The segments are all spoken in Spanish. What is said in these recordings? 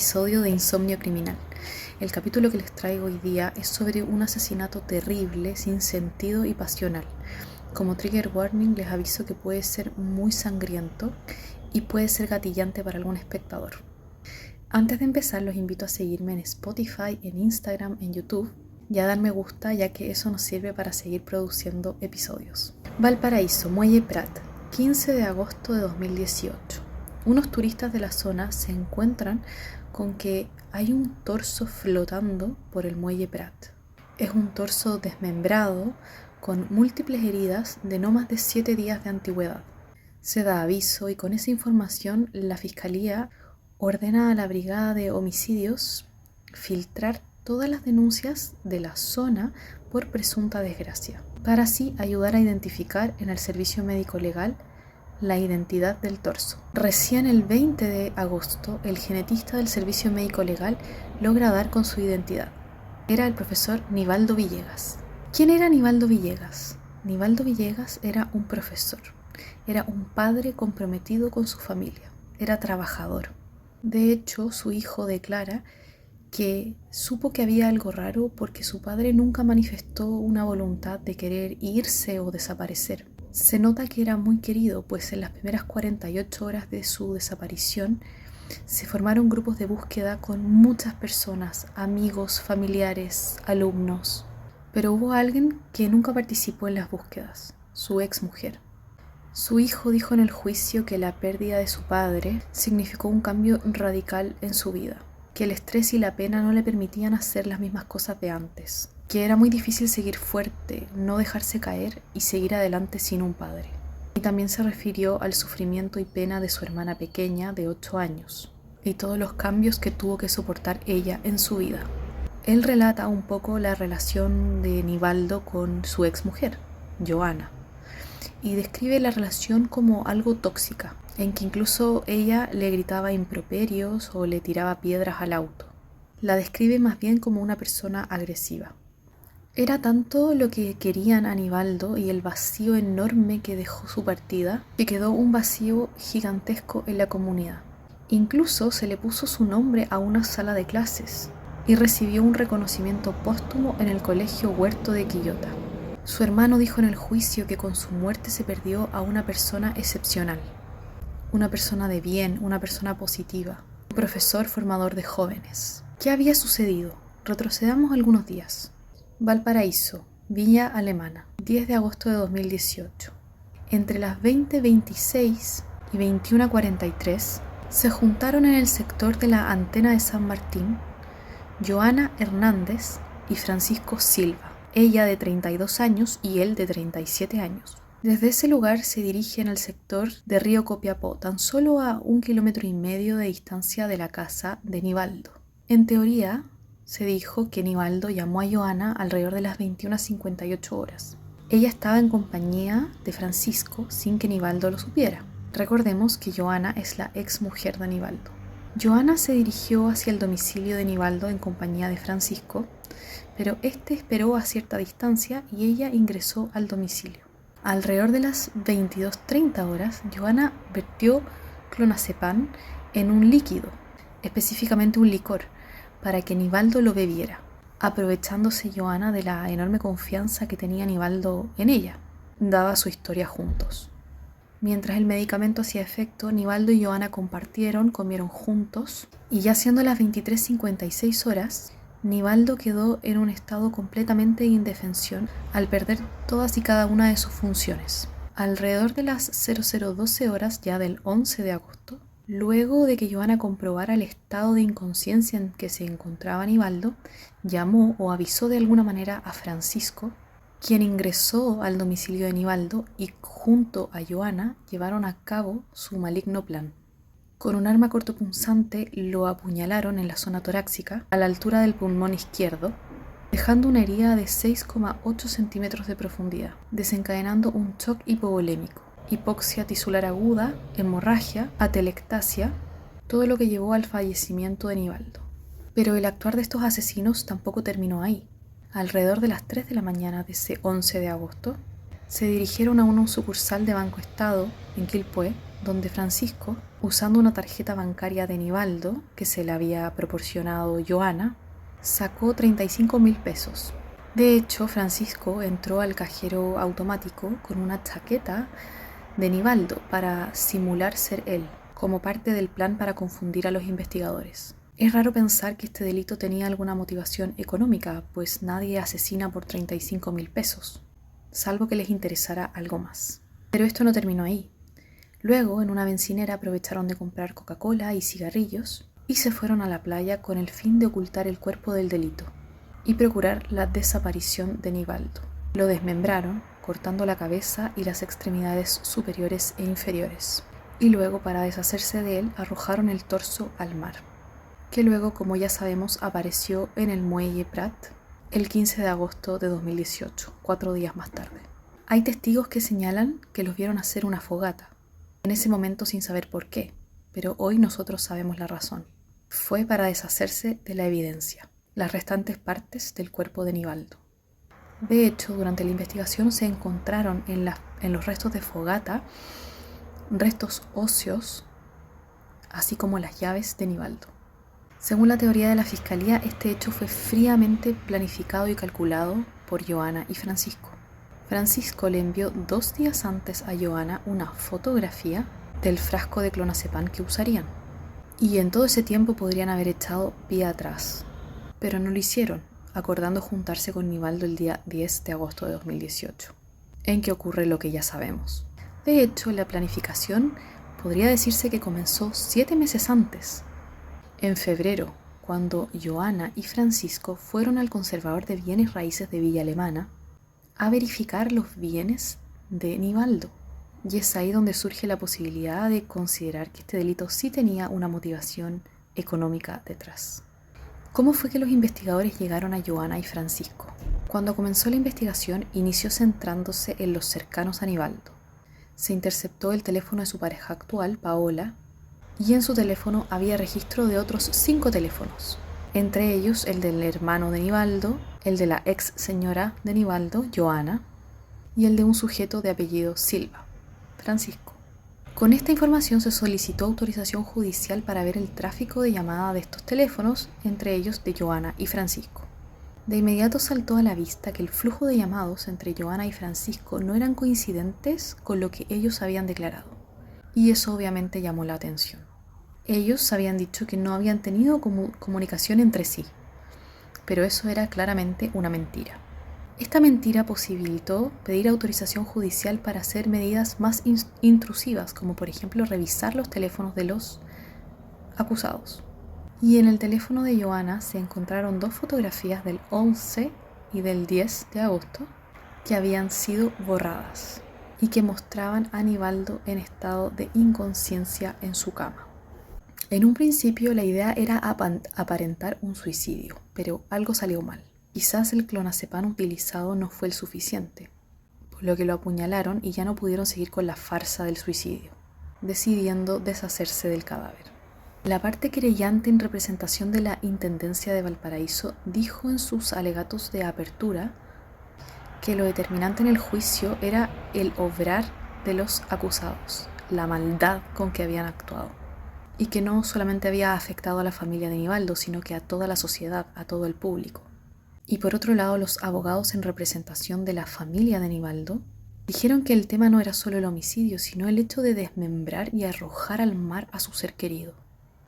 episodio de Insomnio Criminal. El capítulo que les traigo hoy día es sobre un asesinato terrible, sin sentido y pasional. Como trigger warning les aviso que puede ser muy sangriento y puede ser gatillante para algún espectador. Antes de empezar los invito a seguirme en Spotify, en Instagram, en YouTube y a dar me gusta, ya que eso nos sirve para seguir produciendo episodios. Valparaíso, Muelle Prat, 15 de agosto de 2018. Unos turistas de la zona se encuentran con que hay un torso flotando por el Muelle Prat. Es un torso desmembrado con múltiples heridas de no más de 7 días de antigüedad. Se da aviso y con esa información la Fiscalía ordena a la Brigada de Homicidios filtrar todas las denuncias de la zona por presunta desgracia, para así ayudar a identificar en el servicio médico legal la identidad del torso. Recién el 20 de agosto, el genetista del servicio médico legal logra dar con su identidad. Era el profesor Nivaldo Villegas. ¿Quién era Nivaldo Villegas? Nivaldo Villegas era un profesor. Era un padre comprometido con su familia. Era trabajador. De hecho, su hijo declara que supo que había algo raro porque su padre nunca manifestó una voluntad de querer irse o desaparecer. Se nota que era muy querido, pues en las primeras 48 horas de su desaparición se formaron grupos de búsqueda con muchas personas, amigos, familiares, alumnos. Pero hubo alguien que nunca participó en las búsquedas, su exmujer. Su hijo dijo en el juicio que la pérdida de su padre significó un cambio radical en su vida, que el estrés y la pena no le permitían hacer las mismas cosas de antes, que era muy difícil seguir fuerte, no dejarse caer y seguir adelante sin un padre. Y también se refirió al sufrimiento y pena de su hermana pequeña de 8 años y todos los cambios que tuvo que soportar ella en su vida. Él relata un poco la relación de Nivaldo con su exmujer, Joana, y describe la relación como algo tóxica, en que incluso ella le gritaba improperios o le tiraba piedras al auto. La describe más bien como una persona agresiva. Era tanto lo que querían a Nivaldo y el vacío enorme que dejó su partida, que quedó un vacío gigantesco en la comunidad. Incluso se le puso su nombre a una sala de clases y recibió un reconocimiento póstumo en el Colegio Huerto de Quillota. Su hermano dijo en el juicio que con su muerte se perdió a una persona excepcional, una persona de bien, una persona positiva, un profesor formador de jóvenes. ¿Qué había sucedido? Retrocedamos algunos días. Valparaíso, Villa Alemana, 10 de agosto de 2018. Entre las 20:26 y 21:43 se juntaron en el sector de la Antena de San Martín Joana Hernández y Francisco Silva, ella de 32 años y él de 37 años. Desde ese lugar se dirigen al sector de Río Copiapó, tan solo a 1,5 kilómetros de distancia de la casa de Nivaldo. En teoría, se dijo que Nivaldo llamó a Joana alrededor de las 21:58 horas. Ella estaba en compañía de Francisco sin que Nivaldo lo supiera. Recordemos que Joana es la ex mujer de Nivaldo. Joana se dirigió hacia el domicilio de Nivaldo en compañía de Francisco, pero este esperó a cierta distancia y ella ingresó al domicilio. Alrededor de las 22:30 horas, Joana vertió clonazepam en un líquido, específicamente un licor, para que Nivaldo lo bebiera, aprovechándose Joana de la enorme confianza que tenía Nivaldo en ella, dada su historia juntos. Mientras el medicamento hacía efecto, Nivaldo y Joana comieron juntos, y ya siendo las 23:56 horas, Nivaldo quedó en un estado completamente de indefensión al perder todas y cada una de sus funciones. Alrededor de las 00:12 horas ya del 11 de agosto, luego de que Joana comprobara el estado de inconsciencia en que se encontraba Nivaldo, llamó o avisó de alguna manera a Francisco, quien ingresó al domicilio de Nivaldo y junto a Joana llevaron a cabo su maligno plan. Con un arma cortopunzante lo apuñalaron en la zona torácica, a la altura del pulmón izquierdo, dejando una herida de 6,8 centímetros de profundidad, desencadenando un shock hipovolémico, hipoxia tisular aguda, hemorragia, atelectasia, todo lo que llevó al fallecimiento de Nivaldo. Pero el actuar de estos asesinos tampoco terminó ahí. Alrededor de las 3 de la mañana de ese 11 de agosto, se dirigieron a una sucursal de Banco Estado en Quilpué donde Francisco, usando una tarjeta bancaria de Nivaldo que se le había proporcionado Joana, sacó 35.000 pesos. De hecho, Francisco entró al cajero automático con una chaqueta de Nivaldo para simular ser él, como parte del plan para confundir a los investigadores. Es raro pensar que este delito tenía alguna motivación económica, pues nadie asesina por 35.000 pesos, salvo que les interesara algo más. Pero esto no terminó ahí. Luego, en una bencinera aprovecharon de comprar Coca-Cola y cigarrillos y se fueron a la playa con el fin de ocultar el cuerpo del delito y procurar la desaparición de Nivaldo. Lo desmembraron, cortando la cabeza y las extremidades superiores e inferiores. Y luego, para deshacerse de él, arrojaron el torso al mar, que luego, como ya sabemos, apareció en el muelle Prat el 15 de agosto de 2018, 4 días más tarde. Hay testigos que señalan que los vieron hacer una fogata, en ese momento sin saber por qué, pero hoy nosotros sabemos la razón. Fue para deshacerse de la evidencia, las restantes partes del cuerpo de Nivaldo. De hecho, durante la investigación se encontraron en los restos de fogata restos óseos, así como las llaves de Nivaldo. Según la teoría de la Fiscalía, este hecho fue fríamente planificado y calculado por Joana y Francisco. Francisco le envió 2 días antes a Joana una fotografía del frasco de clonazepam que usarían. Y en todo ese tiempo podrían haber echado pie atrás, pero no lo hicieron, acordando juntarse con Nivaldo el día 10 de agosto de 2018, en que ocurre lo que ya sabemos. De hecho, la planificación podría decirse que comenzó 7 meses antes. En febrero, cuando Joana y Francisco fueron al conservador de bienes raíces de Villa Alemana a verificar los bienes de Nivaldo. Y es ahí donde surge la posibilidad de considerar que este delito sí tenía una motivación económica detrás. ¿Cómo fue que los investigadores llegaron a Joana y Francisco? Cuando comenzó la investigación, inició centrándose en los cercanos a Nivaldo. Se interceptó el teléfono de su pareja actual, Paola, y en su teléfono había registro de otros 5 teléfonos, entre ellos el del hermano de Nivaldo, el de la ex señora de Nivaldo, Joana, y el de un sujeto de apellido Silva, Francisco. Con esta información se solicitó autorización judicial para ver el tráfico de llamada de estos teléfonos, entre ellos de Joana y Francisco. De inmediato saltó a la vista que el flujo de llamados entre Joana y Francisco no eran coincidentes con lo que ellos habían declarado, y eso obviamente llamó la atención. Ellos habían dicho que no habían tenido comunicación entre sí, pero eso era claramente una mentira. Esta mentira posibilitó pedir autorización judicial para hacer medidas más intrusivas, como por ejemplo revisar los teléfonos de los acusados. Y en el teléfono de Joana se encontraron 2 fotografías del 11 y del 10 de agosto que habían sido borradas y que mostraban a Nivaldo en estado de inconsciencia en su cama. En un principio la idea era aparentar un suicidio, pero algo salió mal. Quizás el clonazepam utilizado no fue el suficiente, por lo que lo apuñalaron y ya no pudieron seguir con la farsa del suicidio, decidiendo deshacerse del cadáver. La parte querellante en representación de la Intendencia de Valparaíso dijo en sus alegatos de apertura que lo determinante en el juicio era el obrar de los acusados, la maldad con que habían actuado, y que no solamente había afectado a la familia de Nivaldo, sino que a toda la sociedad, a todo el público. Y por otro lado, los abogados en representación de la familia de Nivaldo dijeron que el tema no era solo el homicidio, sino el hecho de desmembrar y arrojar al mar a su ser querido,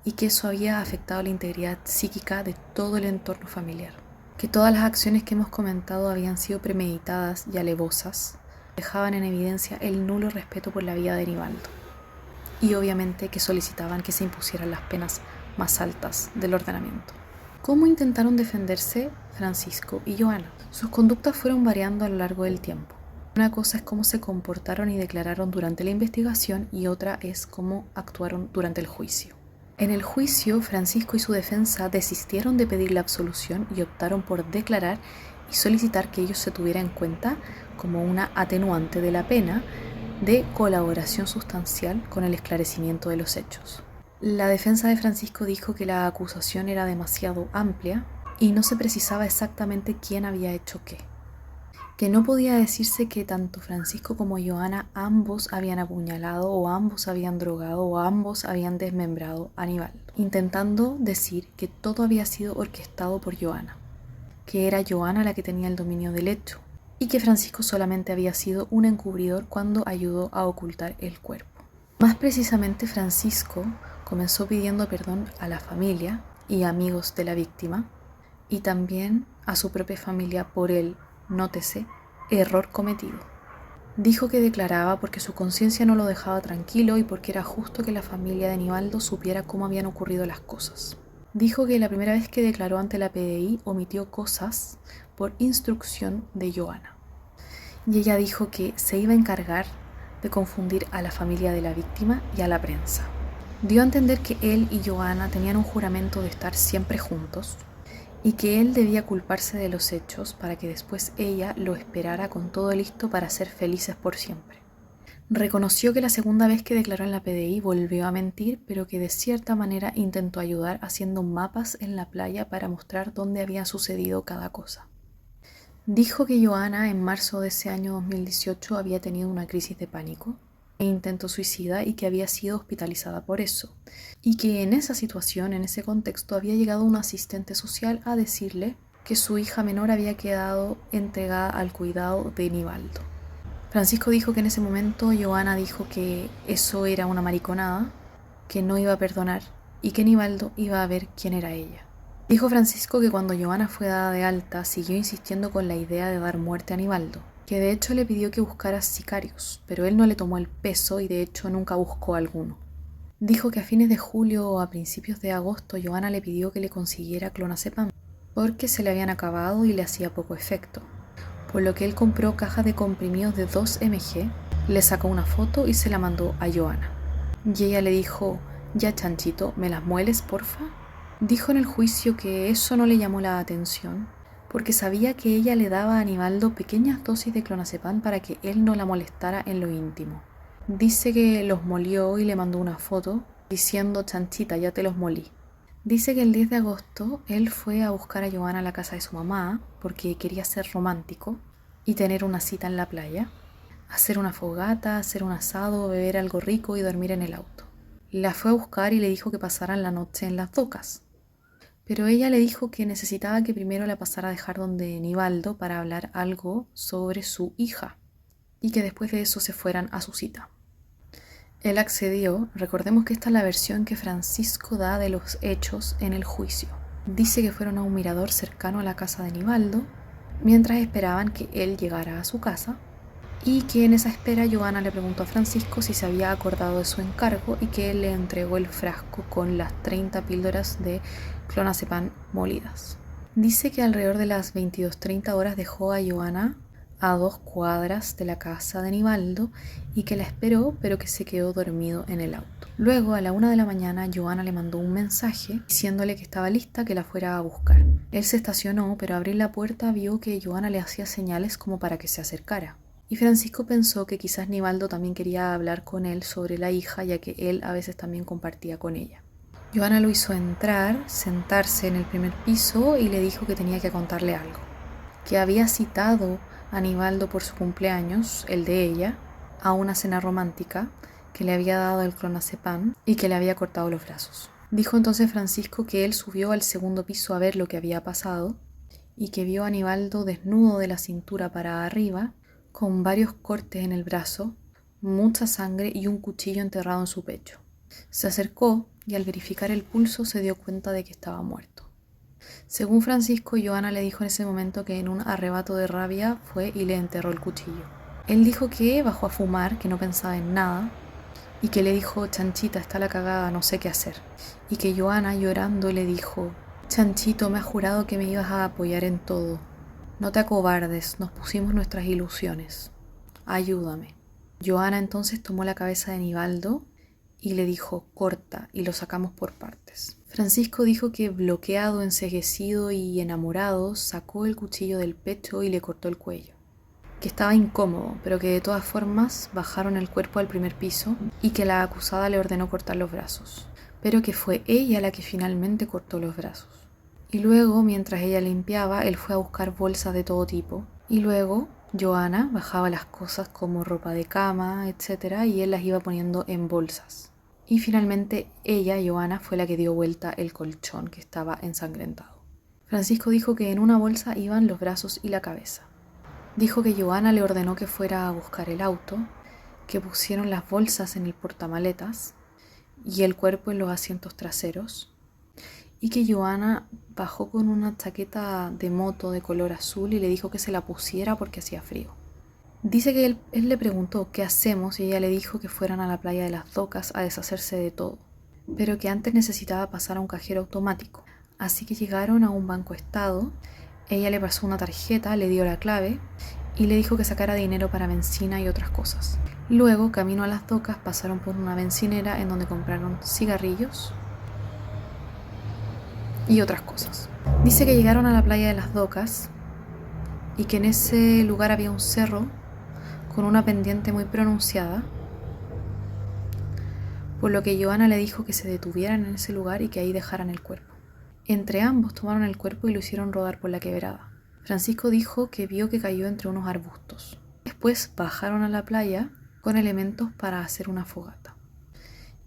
y que eso había afectado la integridad psíquica de todo el entorno familiar, que todas las acciones que hemos comentado habían sido premeditadas y alevosas, dejaban en evidencia el nulo respeto por la vida de Nivaldo, y obviamente que solicitaban que se impusieran las penas más altas del ordenamiento. ¿Cómo intentaron defenderse Francisco y Joana? Sus conductas fueron variando a lo largo del tiempo. Una cosa es cómo se comportaron y declararon durante la investigación y otra es cómo actuaron durante el juicio. En el juicio, Francisco y su defensa desistieron de pedir la absolución y optaron por declarar y solicitar que ellos se tuviera en cuenta como una atenuante de la pena de colaboración sustancial con el esclarecimiento de los hechos. La defensa de Francisco dijo que la acusación era demasiado amplia y no se precisaba exactamente quién había hecho qué. que no podía decirse que tanto Francisco como Johanna ambos habían apuñalado o ambos habían drogado o ambos habían desmembrado a Aníbaldo, intentando decir que todo había sido orquestado por Johanna, que era Johanna la que tenía el dominio del hecho y que Francisco solamente había sido un encubridor cuando ayudó a ocultar el cuerpo. Más precisamente, Francisco comenzó pidiendo perdón a la familia y amigos de la víctima y también a su propia familia por el, nótese, error cometido. Dijo que declaraba porque su conciencia no lo dejaba tranquilo y porque era justo que la familia de Aníbaldo supiera cómo habían ocurrido las cosas. Dijo que la primera vez que declaró ante la PDI omitió cosas por instrucción de Johanna. Y ella dijo que se iba a encargar de confundir a la familia de la víctima y a la prensa. Dio a entender que él y Johanna tenían un juramento de estar siempre juntos y que él debía culparse de los hechos para que después ella lo esperara con todo listo para ser felices por siempre. Reconoció que la segunda vez que declaró en la PDI volvió a mentir, pero que de cierta manera intentó ayudar haciendo mapas en la playa para mostrar dónde había sucedido cada cosa. Dijo que Johanna en marzo de ese año 2018 había tenido una crisis de pánico e intento suicida y que había sido hospitalizada por eso, y que en esa situación, en ese contexto, había llegado un asistente social a decirle que su hija menor había quedado entregada al cuidado de Aníbaldo. Francisco dijo que en ese momento Johanna dijo que eso era una mariconada, que no iba a perdonar y que Aníbaldo iba a ver quién era ella. Dijo Francisco que cuando Johanna fue dada de alta siguió insistiendo con la idea de dar muerte a Aníbaldo, que de hecho le pidió que buscara sicarios, pero él no le tomó el peso y de hecho nunca buscó alguno. Dijo que a fines de julio o a principios de agosto Johanna le pidió que le consiguiera clonazepam, porque se le habían acabado y le hacía poco efecto, por lo que él compró cajas de comprimidos de 2 mg, le sacó una foto y se la mandó a Johanna. Y ella le dijo: «Ya, chanchito, ¿me las mueles, porfa?». Dijo en el juicio que eso no le llamó la atención, porque sabía que ella le daba a Aníbaldo pequeñas dosis de clonazepam para que él no la molestara en lo íntimo. Dice que los molió y le mandó una foto diciendo: «Chanchita, ya te los molí». Dice que el 10 de agosto él fue a buscar a Johanna a la casa de su mamá porque quería ser romántico y tener una cita en la playa, hacer una fogata, hacer un asado, beber algo rico y dormir en el auto. La fue a buscar y le dijo que pasaran la noche en las docas. Pero ella le dijo que necesitaba que primero la pasara a dejar donde Aníbaldo para hablar algo sobre su hija y que después de eso se fueran a su cita. Él accedió. Recordemos que esta es la versión que Francisco da de los hechos en el juicio. Dice que fueron a un mirador cercano a la casa de Aníbaldo mientras esperaban que él llegara a su casa y que en esa espera Johanna le preguntó a Francisco si se había acordado de su encargo y que él le entregó el frasco con las 30 píldoras de clonazepam molidas. Dice que alrededor de las 22:30 horas dejó a Johanna a 2 cuadras de la casa de Aníbaldo y que la esperó, pero que se quedó dormido en el auto. Luego, a la 1 de la mañana, Johanna le mandó un mensaje diciéndole que estaba lista, que la fuera a buscar. Él se estacionó, pero al abrir la puerta vio que Johanna le hacía señales como para que se acercara. Y Francisco pensó que quizás Aníbaldo también quería hablar con él sobre la hija, ya que él a veces también compartía con ella. Johanna lo hizo entrar, sentarse en el primer piso y le dijo que tenía que contarle algo. Que había citado a Aníbaldo por su cumpleaños, el de ella, a una cena romántica, que le había dado el clonazepam y que le había cortado los brazos. Dijo entonces Francisco que él subió al segundo piso a ver lo que había pasado y que vio a Aníbaldo desnudo de la cintura para arriba, con varios cortes en el brazo, mucha sangre y un cuchillo enterrado en su pecho. Se acercó y al verificar el pulso se dio cuenta de que estaba muerto. Según Francisco, Johanna le dijo en ese momento que en un arrebato de rabia fue y le enterró el cuchillo. Él dijo que bajó a fumar, que no pensaba en nada y que le dijo: «Chanchita, está la cagada, no sé qué hacer». Y que Johanna, llorando, le dijo: «Chanchito, me has jurado que me ibas a apoyar en todo. No te acobardes, nos pusimos nuestras ilusiones. Ayúdame». Johanna entonces tomó la cabeza de Aníbaldo y le dijo: «Corta», y lo sacamos por partes. Francisco dijo que, bloqueado, enceguecido y enamorado, sacó el cuchillo del pecho y le cortó el cuello. Que estaba incómodo, pero que de todas formas bajaron el cuerpo al primer piso y que la acusada le ordenó cortar los brazos, pero que fue ella la que finalmente cortó los brazos. Y luego, mientras ella limpiaba, él fue a buscar bolsas de todo tipo y luego Johanna bajaba las cosas como ropa de cama, etc. y él las iba poniendo en bolsas. Y finalmente ella, Johanna, fue la que dio vuelta el colchón que estaba ensangrentado. Francisco dijo que en una bolsa iban los brazos y la cabeza. Dijo que Johanna le ordenó que fuera a buscar el auto, que pusieron las bolsas en el portamaletas y el cuerpo en los asientos traseros, y que Johanna bajó con una chaqueta de moto de color azul y le dijo que se la pusiera porque hacía frío. Dice que él le preguntó qué hacemos y ella le dijo que fueran a la playa de las Docas a deshacerse de todo, pero que antes necesitaba pasar a un cajero automático. Así que llegaron a un banco estado, ella le pasó una tarjeta, le dio la clave y le dijo que sacara dinero para benzina y otras cosas. Luego, camino a las Docas, pasaron por una bencinera en donde compraron cigarrillos y otras cosas. Dice que llegaron a la playa de las Docas y que en ese lugar había un cerro con una pendiente muy pronunciada, por lo que Johanna le dijo que se detuvieran en ese lugar y que ahí dejaran el cuerpo. Entre ambos tomaron el cuerpo y lo hicieron rodar por la quebrada. Francisco dijo que vio que cayó entre unos arbustos. Después bajaron a la playa con elementos para hacer una fogata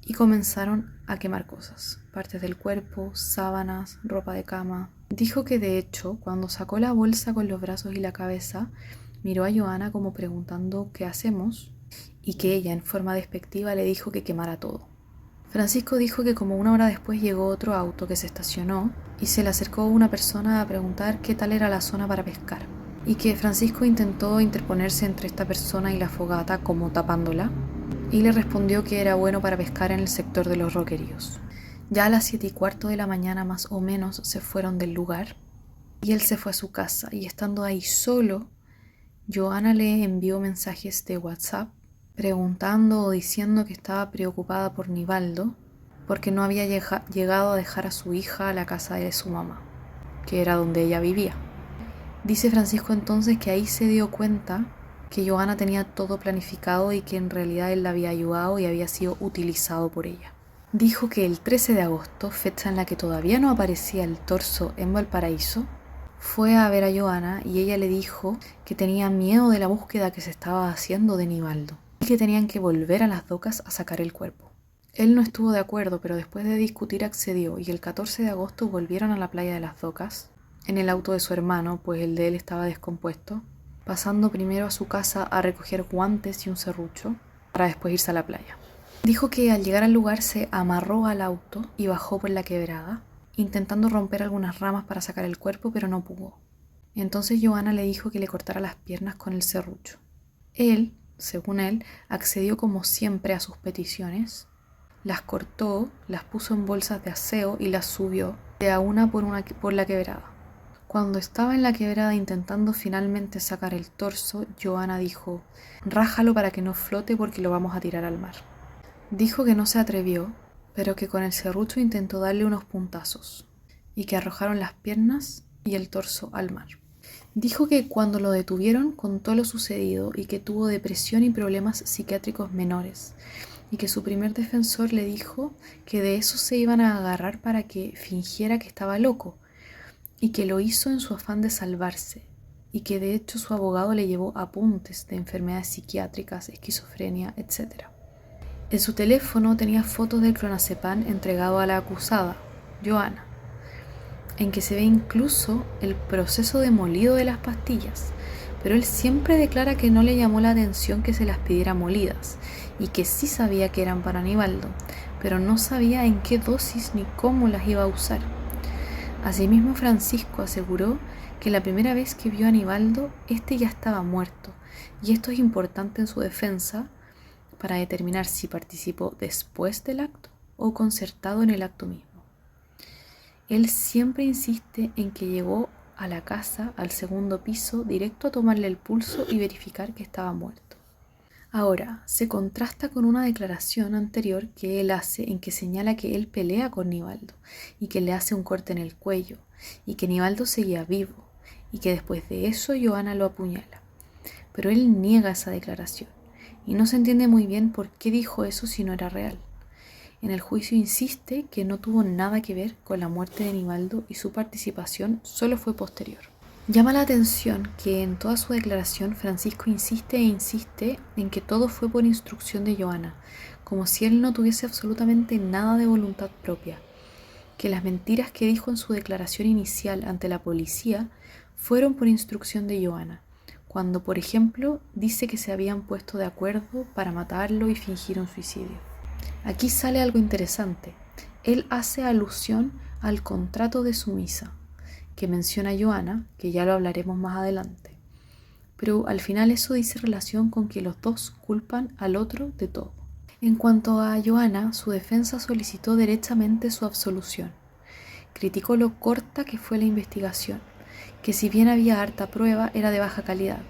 y comenzaron a quemar cosas, partes del cuerpo, sábanas, ropa de cama. Dijo que de hecho, cuando sacó la bolsa con los brazos y la cabeza, miró a Johanna como preguntando ¿qué hacemos? Y que ella en forma despectiva le dijo que quemara todo. Francisco dijo que como una hora después llegó otro auto que se estacionó y se le acercó una persona a preguntar qué tal era la zona para pescar, y que Francisco intentó interponerse entre esta persona y la fogata como tapándola, y le respondió que era bueno para pescar en el sector de los roqueríos. Ya a las 7:15 de la mañana más o menos se fueron del lugar y él se fue a su casa, y estando ahí solo, Johanna le envió mensajes de WhatsApp preguntando o diciendo que estaba preocupada por Nivaldo porque no había llegado a dejar a su hija a la casa de su mamá, que era donde ella vivía. Dice Francisco entonces que ahí se dio cuenta que Johanna tenía todo planificado y que en realidad él la había ayudado y había sido utilizado por ella. Dijo que el 13 de agosto, fecha en la que todavía no aparecía el torso en Valparaíso, fue a ver a Johanna y ella le dijo que tenía miedo de la búsqueda que se estaba haciendo de Nivaldo y que tenían que volver a las Docas a sacar el cuerpo. Él no estuvo de acuerdo, pero después de discutir accedió, y el 14 de agosto volvieron a la playa de las Docas en el auto de su hermano, pues el de él estaba descompuesto, pasando primero a su casa a recoger guantes y un serrucho para después irse a la playa. Dijo que al llegar al lugar se amarró al auto y bajó por la quebrada, intentando romper algunas ramas para sacar el cuerpo, pero no pudo. Entonces Johanna le dijo que le cortara las piernas con el serrucho. Él, según él, accedió como siempre a sus peticiones, las cortó, las puso en bolsas de aseo y las subió de a una por la quebrada. Cuando estaba en la quebrada intentando finalmente sacar el torso, Johanna dijo: «Rájalo para que no flote porque lo vamos a tirar al mar». Dijo que no se atrevió, pero que con el serrucho intentó darle unos puntazos y que arrojaron las piernas y el torso al mar. Dijo que cuando lo detuvieron contó lo sucedido y que tuvo depresión y problemas psiquiátricos menores, y que su primer defensor le dijo que de eso se iban a agarrar para que fingiera que estaba loco, y que lo hizo en su afán de salvarse, y que de hecho su abogado le llevó apuntes de enfermedades psiquiátricas, esquizofrenia, etc. En su teléfono tenía fotos del clonazepam entregado a la acusada, Johanna, en que se ve incluso el proceso de molido de las pastillas, pero él siempre declara que no le llamó la atención que se las pidiera molidas y que sí sabía que eran para Nivaldo, pero no sabía en qué dosis ni cómo las iba a usar. Asimismo, Francisco aseguró que la primera vez que vio a Nivaldo, este ya estaba muerto, y esto es importante en su defensa para determinar si participó después del acto o concertado en el acto mismo. Él siempre insiste en que llegó a la casa, al segundo piso, directo a tomarle el pulso y verificar que estaba muerto. Ahora, se contrasta con una declaración anterior que él hace en que señala que él pelea con Nivaldo y que le hace un corte en el cuello y que Nivaldo seguía vivo y que después de eso Johanna lo apuñala. Pero él niega esa declaración y no se entiende muy bien por qué dijo eso si no era real. En el juicio insiste que no tuvo nada que ver con la muerte de Nivaldo y su participación solo fue posterior. Llama la atención que en toda su declaración Francisco insiste e insiste en que todo fue por instrucción de Joana, como si él no tuviese absolutamente nada de voluntad propia, que las mentiras que dijo en su declaración inicial ante la policía fueron por instrucción de Joana, cuando por ejemplo dice que se habían puesto de acuerdo para matarlo y fingir un suicidio. Aquí sale algo interesante. Él hace alusión al contrato de sumisa que menciona Joana, que ya lo hablaremos más adelante. Pero al final eso dice relación con que los dos culpan al otro de todo. En cuanto a Joana, su defensa solicitó derechamente su absolución. Criticó lo corta que fue la investigación, que si bien había harta prueba era de baja calidad.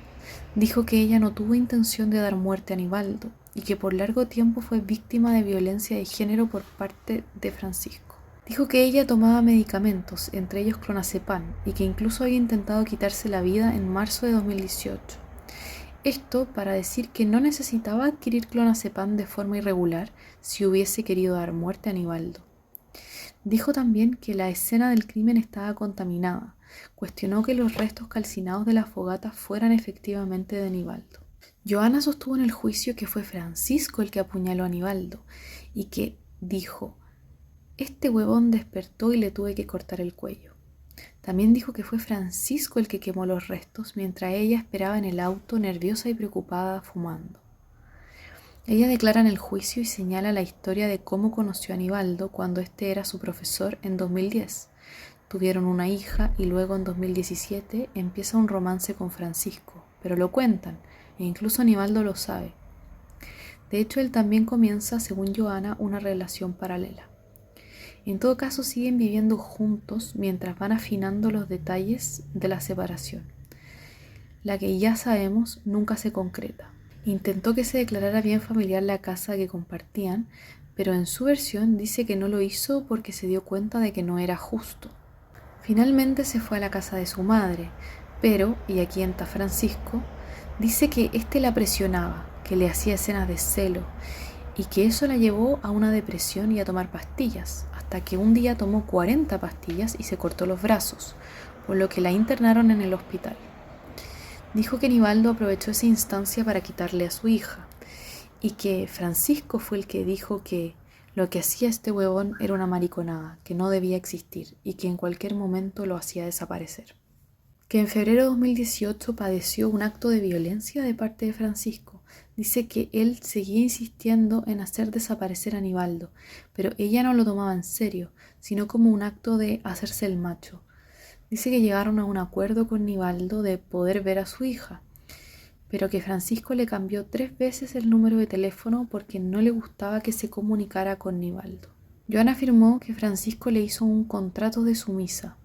Dijo que ella no tuvo intención de dar muerte a Nivaldo y que por largo tiempo fue víctima de violencia de género por parte de Francisco. Dijo que ella tomaba medicamentos, entre ellos clonazepam, y que incluso había intentado quitarse la vida en marzo de 2018. Esto para decir que no necesitaba adquirir clonazepam de forma irregular si hubiese querido dar muerte a Nivaldo. Dijo también que la escena del crimen estaba contaminada. Cuestionó que los restos calcinados de la fogata fueran efectivamente de Nivaldo. Joana sostuvo en el juicio que fue Francisco el que apuñaló a Nivaldo y que dijo: "Este huevón despertó y le tuve que cortar el cuello". También dijo que fue Francisco el que quemó los restos mientras ella esperaba en el auto, nerviosa y preocupada, fumando. Ella declara en el juicio y señala la historia de cómo conoció a Nivaldo cuando este era su profesor en 2010. Tuvieron una hija y luego en 2017 empieza un romance con Francisco, pero lo cuentan e incluso Nivaldo lo sabe. De hecho, él también comienza, según Joana, una relación paralela. En todo caso, siguen viviendo juntos mientras van afinando los detalles de la separación. La que ya sabemos nunca se concreta. Intentó que se declarara bien familiar la casa que compartían, pero en su versión dice que no lo hizo porque se dio cuenta de que no era justo. Finalmente se fue a la casa de su madre, pero, y aquí entra Francisco, dice que éste la presionaba, que le hacía escenas de celo, y que eso la llevó a una depresión y a tomar pastillas, hasta que un día tomó 40 pastillas y se cortó los brazos, por lo que la internaron en el hospital. Dijo que Nivaldo aprovechó esa instancia para quitarle a su hija, y que Francisco fue el que dijo que lo que hacía este huevón era una mariconada, que no debía existir y que en cualquier momento lo hacía desaparecer. Que en febrero de 2018 padeció un acto de violencia de parte de Francisco. Dice que él seguía insistiendo en hacer desaparecer a Nivaldo, pero ella no lo tomaba en serio, sino como un acto de hacerse el macho. Dice que llegaron a un acuerdo con Nivaldo de poder ver a su hija, pero que Francisco le cambió 3 veces el número de teléfono porque no le gustaba que se comunicara con Nivaldo. Joana afirmó que Francisco le hizo un contrato de sumisa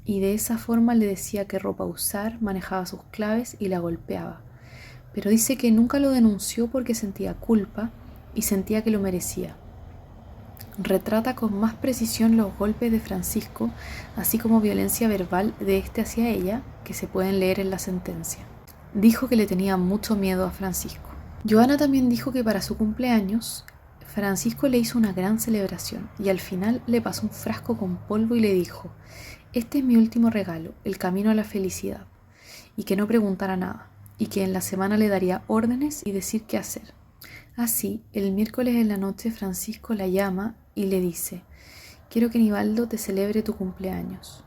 y de esa forma le decía qué ropa usar, manejaba sus claves y la golpeaba. Pero dice que nunca lo denunció porque sentía culpa y sentía que lo merecía. Retrata con más precisión los golpes de Francisco, así como violencia verbal de este hacia ella, que se pueden leer en la sentencia. Dijo que le tenía mucho miedo a Francisco. Joana también dijo que para su cumpleaños, Francisco le hizo una gran celebración y al final le pasó un frasco con polvo y le dijo: "Este es mi último regalo, el camino a la felicidad", y que no preguntara nada, y que en la semana le daría órdenes y decir qué hacer. Así, el miércoles en la noche Francisco la llama y le dice: "Quiero que Nivaldo te celebre tu cumpleaños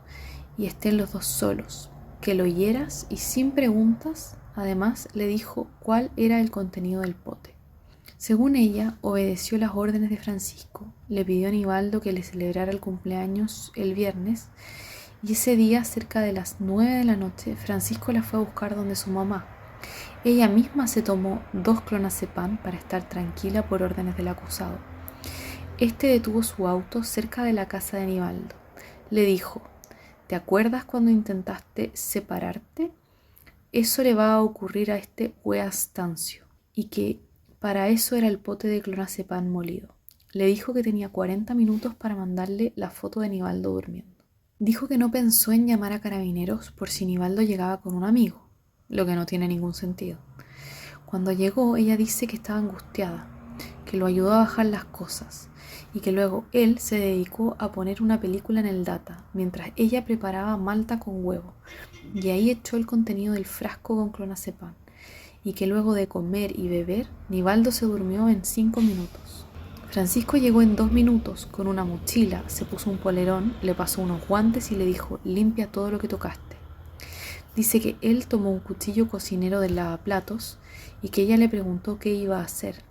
y estén los dos solos, que lo hieras", y sin preguntas, además le dijo cuál era el contenido del pote. Según ella, obedeció las órdenes de Francisco, le pidió a Nivaldo que le celebrara el cumpleaños el viernes, y ese día, cerca de las 9 de la noche, Francisco la fue a buscar donde su mamá. Ella misma se tomó 2 clonazepam para estar tranquila por órdenes del acusado. Este detuvo su auto cerca de la casa de Nivaldo. Le dijo: "¿Te acuerdas cuando intentaste separarte? Eso le va a ocurrir a este Weastancio", y que para eso era el pote de clonazepam molido. Le dijo que tenía 40 minutos para mandarle la foto de Nivaldo durmiendo. Dijo que no pensó en llamar a carabineros por si Nivaldo llegaba con un amigo, lo que no tiene ningún sentido. Cuando llegó, ella dice que estaba angustiada, que lo ayudó a bajar las cosas y que luego él se dedicó a poner una película en el data mientras ella preparaba malta con huevo y ahí echó el contenido del frasco con clonazepam y que luego de comer y beber, Nivaldo se durmió en 5 minutos. Francisco llegó en 2 minutos con una mochila, se puso un polerón, le pasó unos guantes y le dijo: limpia todo lo que tocaste. Dice que él tomó un cuchillo cocinero del lavaplatos y que ella le preguntó qué iba a hacer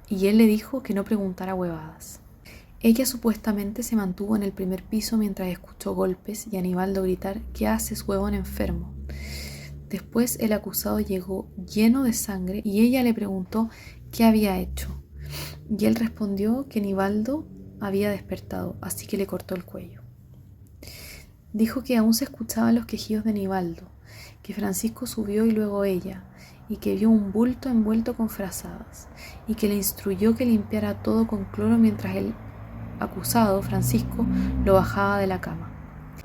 y él le dijo que no preguntara huevadas. Ella supuestamente se mantuvo en el primer piso mientras escuchó golpes y a Nivaldo gritar: ¿qué haces, huevón enfermo? Después el acusado llegó lleno de sangre y ella le preguntó qué había hecho. Y él respondió que Nivaldo había despertado, así que le cortó el cuello. Dijo que aún se escuchaban los quejidos de Nivaldo, que Francisco subió y luego ella, y que vio un bulto envuelto con frazadas, y que le instruyó que limpiara todo con cloro mientras el acusado, Francisco, lo bajaba de la cama.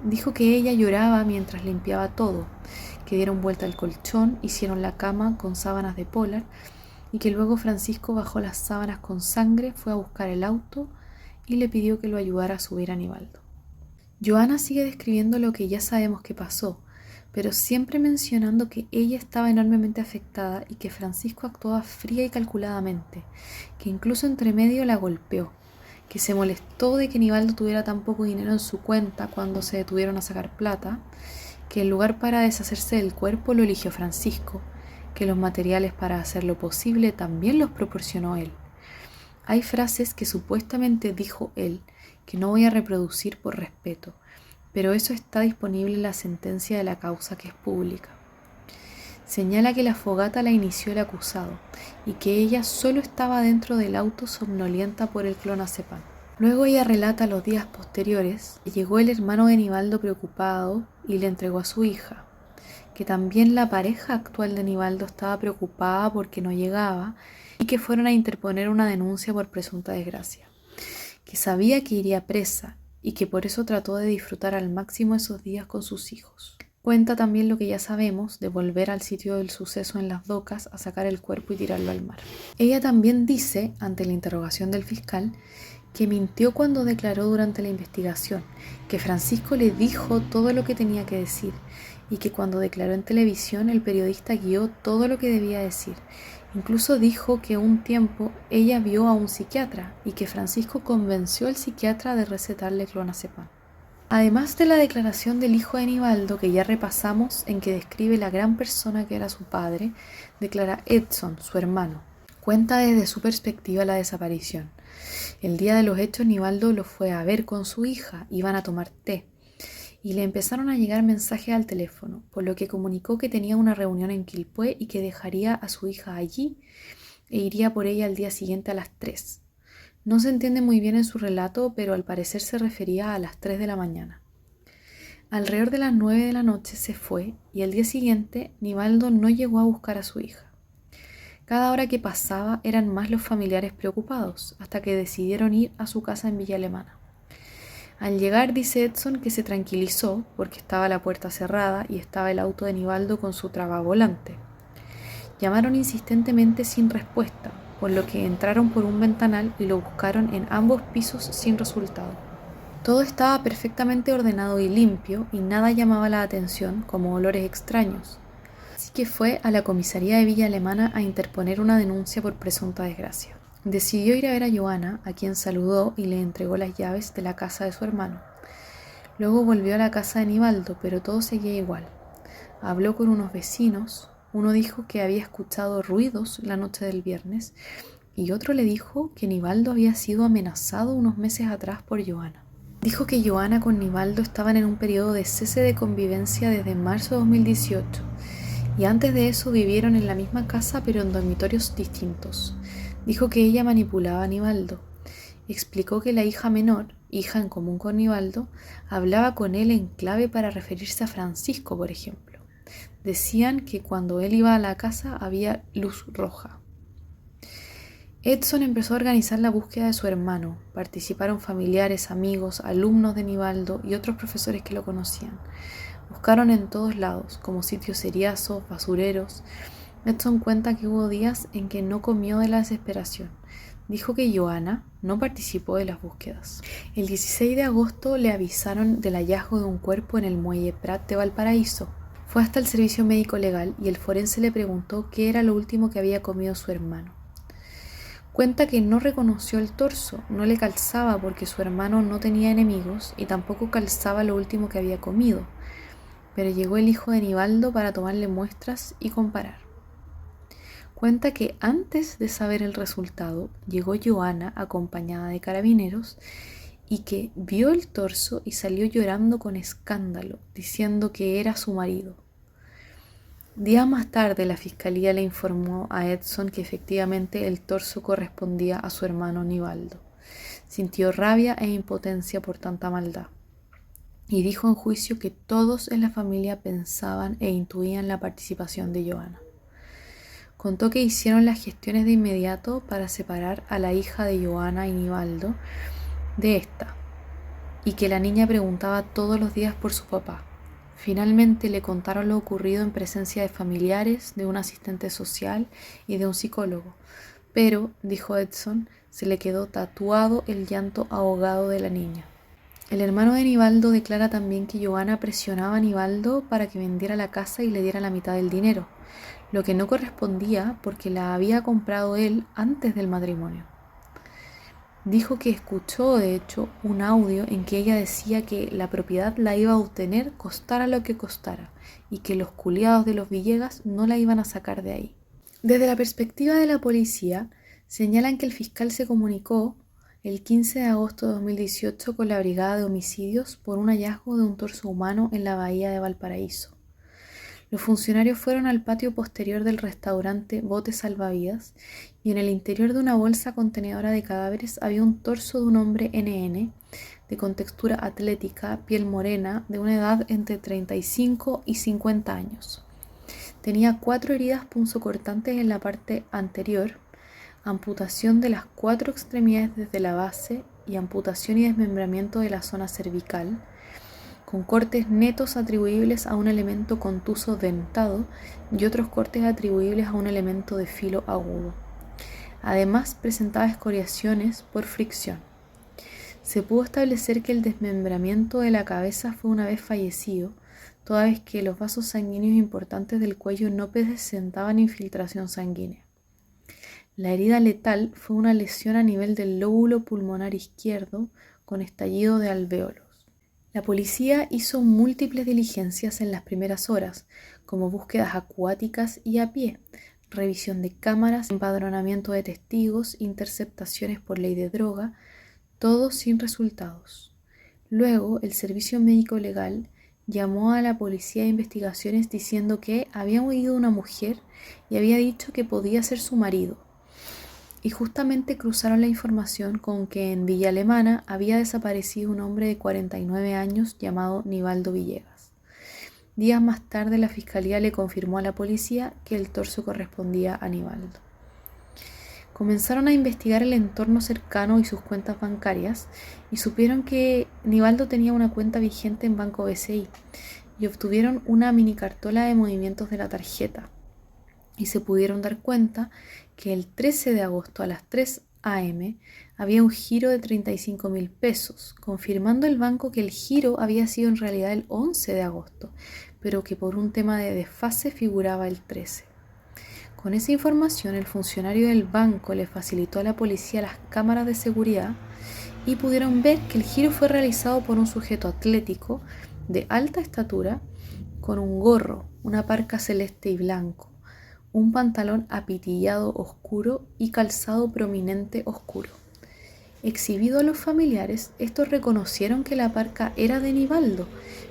Dijo que ella lloraba mientras limpiaba todo, que dieron vuelta al colchón, hicieron la cama con sábanas de polar, y que luego Francisco bajó las sábanas con sangre, fue a buscar el auto y le pidió que lo ayudara a subir a Nivaldo. Joana sigue describiendo lo que ya sabemos que pasó, pero siempre mencionando que ella estaba enormemente afectada y que Francisco actuaba fría y calculadamente, que incluso entre medio la golpeó, que se molestó de que Nivaldo tuviera tan poco dinero en su cuenta cuando se detuvieron a sacar plata, que el lugar para deshacerse del cuerpo lo eligió Francisco, que los materiales para hacerlo posible también los proporcionó él. Hay frases que supuestamente dijo él, que no voy a reproducir por respeto, pero eso está disponible en la sentencia de la causa que es pública. Señala que la fogata la inició el acusado y que ella solo estaba dentro del auto somnolienta por el clonazepam. Luego ella relata los días posteriores que llegó el hermano de Nivaldo preocupado y le entregó a su hija, que también la pareja actual de Nivaldo estaba preocupada porque no llegaba y que fueron a interponer una denuncia por presunta desgracia, que sabía que iría presa y que por eso trató de disfrutar al máximo esos días con sus hijos. Cuenta también lo que ya sabemos de volver al sitio del suceso en las docas a sacar el cuerpo y tirarlo al mar. Ella también dice, ante la interrogación del fiscal, que mintió cuando declaró durante la investigación, que Francisco le dijo todo lo que tenía que decir y que cuando declaró en televisión el periodista guió todo lo que debía decir. Incluso dijo que un tiempo ella vio a un psiquiatra y que Francisco convenció al psiquiatra de recetarle clonazepam. Además de la declaración del hijo de Nivaldo que ya repasamos en que describe la gran persona que era su padre, declara Edson, su hermano. Cuenta desde su perspectiva la desaparición. El día de los hechos Nivaldo lo fue a ver con su hija, iban a tomar té y le empezaron a llegar mensajes al teléfono, por lo que comunicó que tenía una reunión en Quilpué y que dejaría a su hija allí e iría por ella al día siguiente a las 3. No se entiende muy bien en su relato, pero al parecer se refería a las 3 de la mañana. Alrededor de las 9 de la noche se fue y al día siguiente Nivaldo no llegó a buscar a su hija. Cada hora que pasaba eran más los familiares preocupados, hasta que decidieron ir a su casa en Villa Alemana. Al llegar dice Edson que se tranquilizó porque estaba la puerta cerrada y estaba el auto de Nivaldo con su tragavolante. Llamaron insistentemente sin respuesta, por lo que entraron por un ventanal y lo buscaron en ambos pisos sin resultado. Todo estaba perfectamente ordenado y limpio y nada llamaba la atención como olores extraños. Así que fue a la comisaría de Villa Alemana a interponer una denuncia por presunta desgracia. Decidió ir a ver a Joana, a quien saludó y le entregó las llaves de la casa de su hermano. Luego volvió a la casa de Nivaldo, pero todo seguía igual. Habló con unos vecinos, uno dijo que había escuchado ruidos la noche del viernes y otro le dijo que Nivaldo había sido amenazado unos meses atrás por Joana. Dijo que Joana con Nivaldo estaban en un periodo de cese de convivencia desde marzo de 2018 y antes de eso vivieron en la misma casa pero en dormitorios distintos. Dijo que ella manipulaba a Nivaldo. Explicó que la hija menor, hija en común con Nivaldo, hablaba con él en clave para referirse a Francisco, por ejemplo. Decían que cuando él iba a la casa había luz roja. Edson empezó a organizar la búsqueda de su hermano. Participaron familiares, amigos, alumnos de Nivaldo y otros profesores que lo conocían. Buscaron en todos lados, como sitios seriazos, basureros. Edson cuenta que hubo días en que no comió de la desesperación. dijo que Johanna no participó de las búsquedas. El 16 de agosto le avisaron del hallazgo de un cuerpo en el muelle Prat de Valparaíso. Fue hasta el servicio médico legal y el forense le preguntó qué era lo último que había comido su hermano. Cuenta que no reconoció el torso, no le calzaba porque su hermano no tenía enemigos y tampoco calzaba lo último que había comido, pero llegó el hijo de Nivaldo para tomarle muestras y comparar. Cuenta que antes de saber el resultado, llegó Johanna acompañada de carabineros y que vio el torso y salió llorando con escándalo, diciendo que era su marido. Días más tarde, la fiscalía le informó a Edson que efectivamente el torso correspondía a su hermano Nivaldo. Sintió rabia e impotencia por tanta maldad y dijo en juicio que todos en la familia pensaban e intuían la participación de Johanna. Contó que hicieron las gestiones de inmediato para separar a la hija de Johanna y Nivaldo de esta, y que la niña preguntaba todos los días por su papá. Finalmente le contaron lo ocurrido en presencia de familiares, de un asistente social y de un psicólogo. Pero, dijo Edson, se le quedó tatuado el llanto ahogado de la niña. El hermano de Nivaldo declara también que Johanna presionaba a Nivaldo para que vendiera la casa y le diera la mitad del dinero, lo que no correspondía porque la había comprado él antes del matrimonio. Dijo que escuchó, de hecho, un audio en que ella decía que la propiedad la iba a obtener costara lo que costara y que los culiados de los Villegas no la iban a sacar de ahí. Desde la perspectiva de la policía, señalan que el fiscal se comunicó el 15 de agosto de 2018 con la Brigada de Homicidios por un hallazgo de un torso humano en la bahía de Valparaíso. Los funcionarios fueron al patio posterior del restaurante Bote Salvavidas y en el interior de una bolsa contenedora de cadáveres había un torso de un hombre NN, de contextura atlética, piel morena, de una edad entre 35 y 50 años. Tenía 4 heridas punzocortantes en la parte anterior, amputación de las 4 extremidades desde la base y amputación y desmembramiento de la zona cervical, con cortes netos atribuibles a un elemento contuso dentado y otros cortes atribuibles a un elemento de filo agudo. Además, presentaba escoriaciones por fricción. Se pudo establecer que el desmembramiento de la cabeza fue una vez fallecido, toda vez que los vasos sanguíneos importantes del cuello no presentaban infiltración sanguínea. La herida letal fue una lesión a nivel del lóbulo pulmonar izquierdo con estallido de alvéolos. La policía hizo múltiples diligencias en las primeras horas, como búsquedas acuáticas y a pie, revisión de cámaras, empadronamiento de testigos, interceptaciones por ley de droga, todo sin resultados. Luego, el servicio médico legal llamó a la policía de investigaciones diciendo que había oído una mujer y había dicho que podía ser su marido. Y justamente cruzaron la información con que en Villa Alemana había desaparecido un hombre de 49 años llamado Nivaldo Villegas. Días más tarde la fiscalía le confirmó a la policía que el torso correspondía a Nivaldo. Comenzaron a investigar el entorno cercano y sus cuentas bancarias y supieron que Nivaldo tenía una cuenta vigente en Banco BCI y obtuvieron una mini cartola de movimientos de la tarjeta y se pudieron dar cuenta que el 13 de agosto a las 3 a.m. había un giro de 35.000 pesos, confirmando el banco que el giro había sido en realidad el 11 de agosto, pero que por un tema de desfase figuraba el 13. Con esa información, el funcionario del banco le facilitó a la policía las cámaras de seguridad y pudieron ver que el giro fue realizado por un sujeto atlético de alta estatura con un gorro, una parca celeste y blanco, un pantalón apitillado oscuro y calzado prominente oscuro. Exhibido a los familiares, estos reconocieron que la parca era de Nivaldo,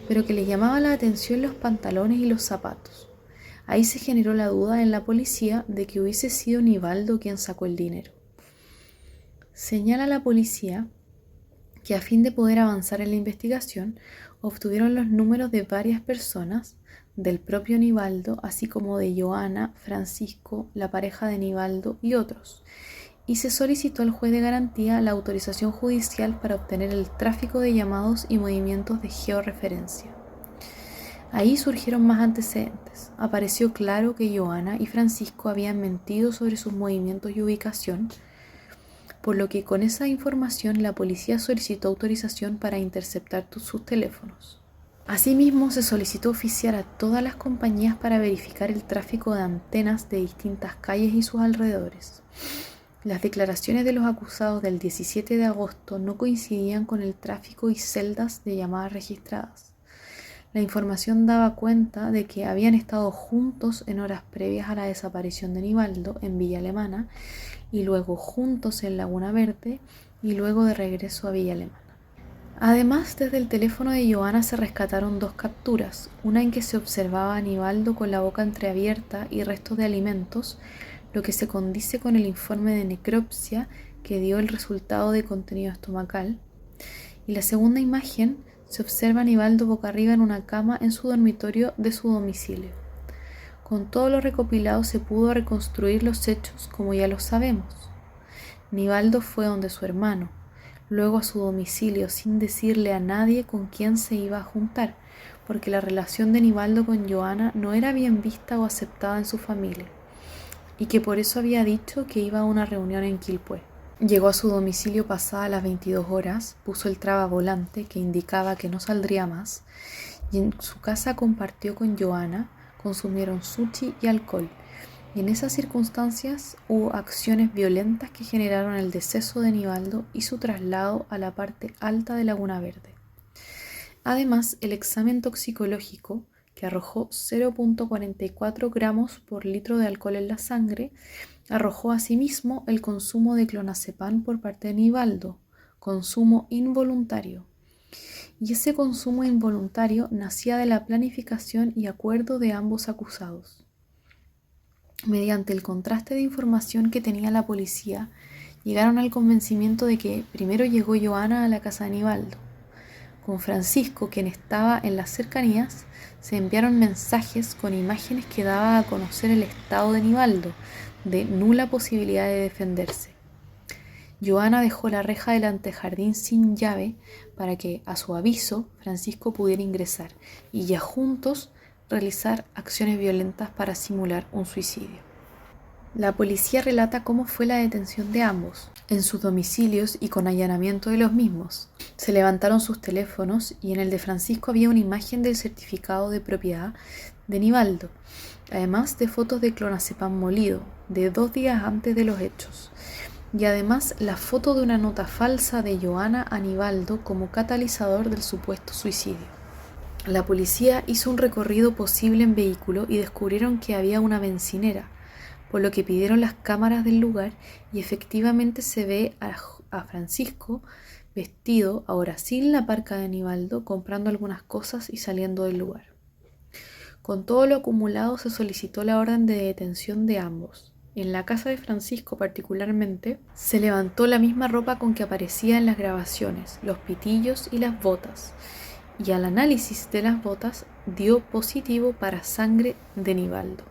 pero que les llamaba la atención los pantalones y los zapatos. Ahí se generó la duda en la policía de que hubiese sido Nivaldo quien sacó el dinero. Señala la policía que a fin de poder avanzar en la investigación, obtuvieron los números de varias personas, del propio Nivaldo, así como de Johanna, Francisco, la pareja de Nivaldo y otros, y se solicitó al juez de garantía la autorización judicial para obtener el tráfico de llamados y movimientos de georreferencia. Ahí surgieron más antecedentes. Apareció claro que Johanna y Francisco habían mentido sobre sus movimientos y ubicación, por lo que con esa información la policía solicitó autorización para interceptar sus teléfonos. Asimismo, se solicitó oficiar a todas las compañías para verificar el tráfico de antenas de distintas calles y sus alrededores. Las declaraciones de los acusados del 17 de agosto no coincidían con el tráfico y celdas de llamadas registradas. La información daba cuenta de que habían estado juntos en horas previas a la desaparición de Nivaldo en Villa Alemana y luego juntos en Laguna Verde y luego de regreso a Villa Alemana. Además, desde el teléfono de Johanna se rescataron 2 capturas, una en que se observaba a Nivaldo con la boca entreabierta y restos de alimentos, lo que se condice con el informe de necropsia que dio el resultado de contenido estomacal, y la segunda imagen se observa a Nivaldo boca arriba en una cama en su dormitorio de su domicilio. Con todo lo recopilado se pudo reconstruir los hechos como ya lo sabemos. Nivaldo fue donde su hermano, luego a su domicilio sin decirle a nadie con quién se iba a juntar, porque la relación de Nivaldo con Johanna no era bien vista o aceptada en su familia, y que por eso había dicho que iba a una reunión en Quilpué. Llegó a su domicilio pasadas las 22 horas, puso el tragavolante que indicaba que no saldría más, y en su casa compartió con Johanna, consumieron sushi y alcohol, y en esas circunstancias hubo acciones violentas que generaron el deceso de Nivaldo y su traslado a la parte alta de Laguna Verde. Además, el examen toxicológico, que arrojó 0.44 gramos por litro de alcohol en la sangre, arrojó asimismo el consumo de clonazepam por parte de Nivaldo, consumo involuntario. Y ese consumo involuntario nacía de la planificación y acuerdo de ambos acusados. Mediante el contraste de información que tenía la policía, llegaron al convencimiento de que primero llegó Johanna a la casa de Nivaldo. Con Francisco, quien estaba en las cercanías, se enviaron mensajes con imágenes que daban a conocer el estado de Nivaldo, de nula posibilidad de defenderse. Johanna dejó la reja del antejardín sin llave para que, a su aviso, Francisco pudiera ingresar y ya juntos realizar acciones violentas para simular un suicidio. La policía relata cómo fue la detención de ambos, en sus domicilios y con allanamiento de los mismos. Se levantaron sus teléfonos y en el de Francisco había una imagen del certificado de propiedad de Nivaldo, además de fotos de clonazepam molido, de 2 días antes de los hechos, y además la foto de una nota falsa de Johanna a Nivaldo como catalizador del supuesto suicidio. La policía hizo un recorrido posible en vehículo y descubrieron que había una bencinera, por lo que pidieron las cámaras del lugar y efectivamente se ve a Francisco vestido, ahora sin la parca de Nivaldo, comprando algunas cosas y saliendo del lugar. Con todo lo acumulado se solicitó la orden de detención de ambos. En la casa de Francisco particularmente, se levantó la misma ropa con que aparecía en las grabaciones, los pitillos y las botas, y al análisis de las botas dio positivo para sangre de Nivaldo.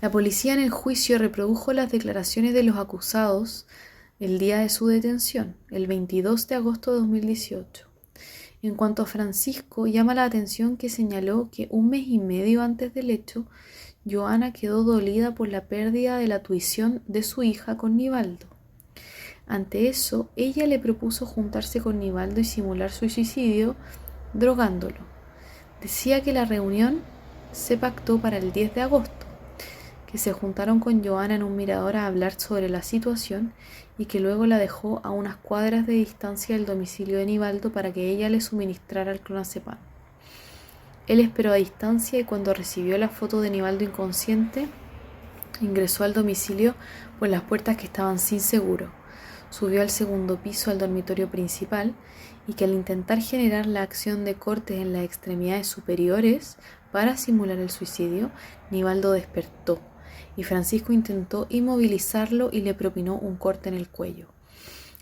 La policía en el juicio reprodujo las declaraciones de los acusados el día de su detención, el 22 de agosto de 2018. En cuanto a Francisco, llama la atención que señaló que 1 mes y medio antes del hecho, Johanna quedó dolida por la pérdida de la tuición de su hija con Nivaldo. Ante eso, ella le propuso juntarse con Nivaldo y simular su suicidio, drogándolo. Decía que la reunión se pactó para el 10 de agosto, que se juntaron con Johanna en un mirador a hablar sobre la situación y que luego la dejó a unas cuadras de distancia del domicilio de Nivaldo para que ella le suministrara el clonazepam. Él esperó a distancia y cuando recibió la foto de Nivaldo inconsciente, ingresó al domicilio por las puertas que estaban sin seguro. Subió al segundo piso al dormitorio principal y que al intentar generar la acción de cortes en las extremidades superiores para simular el suicidio, Nivaldo despertó y Francisco intentó inmovilizarlo y le propinó un corte en el cuello.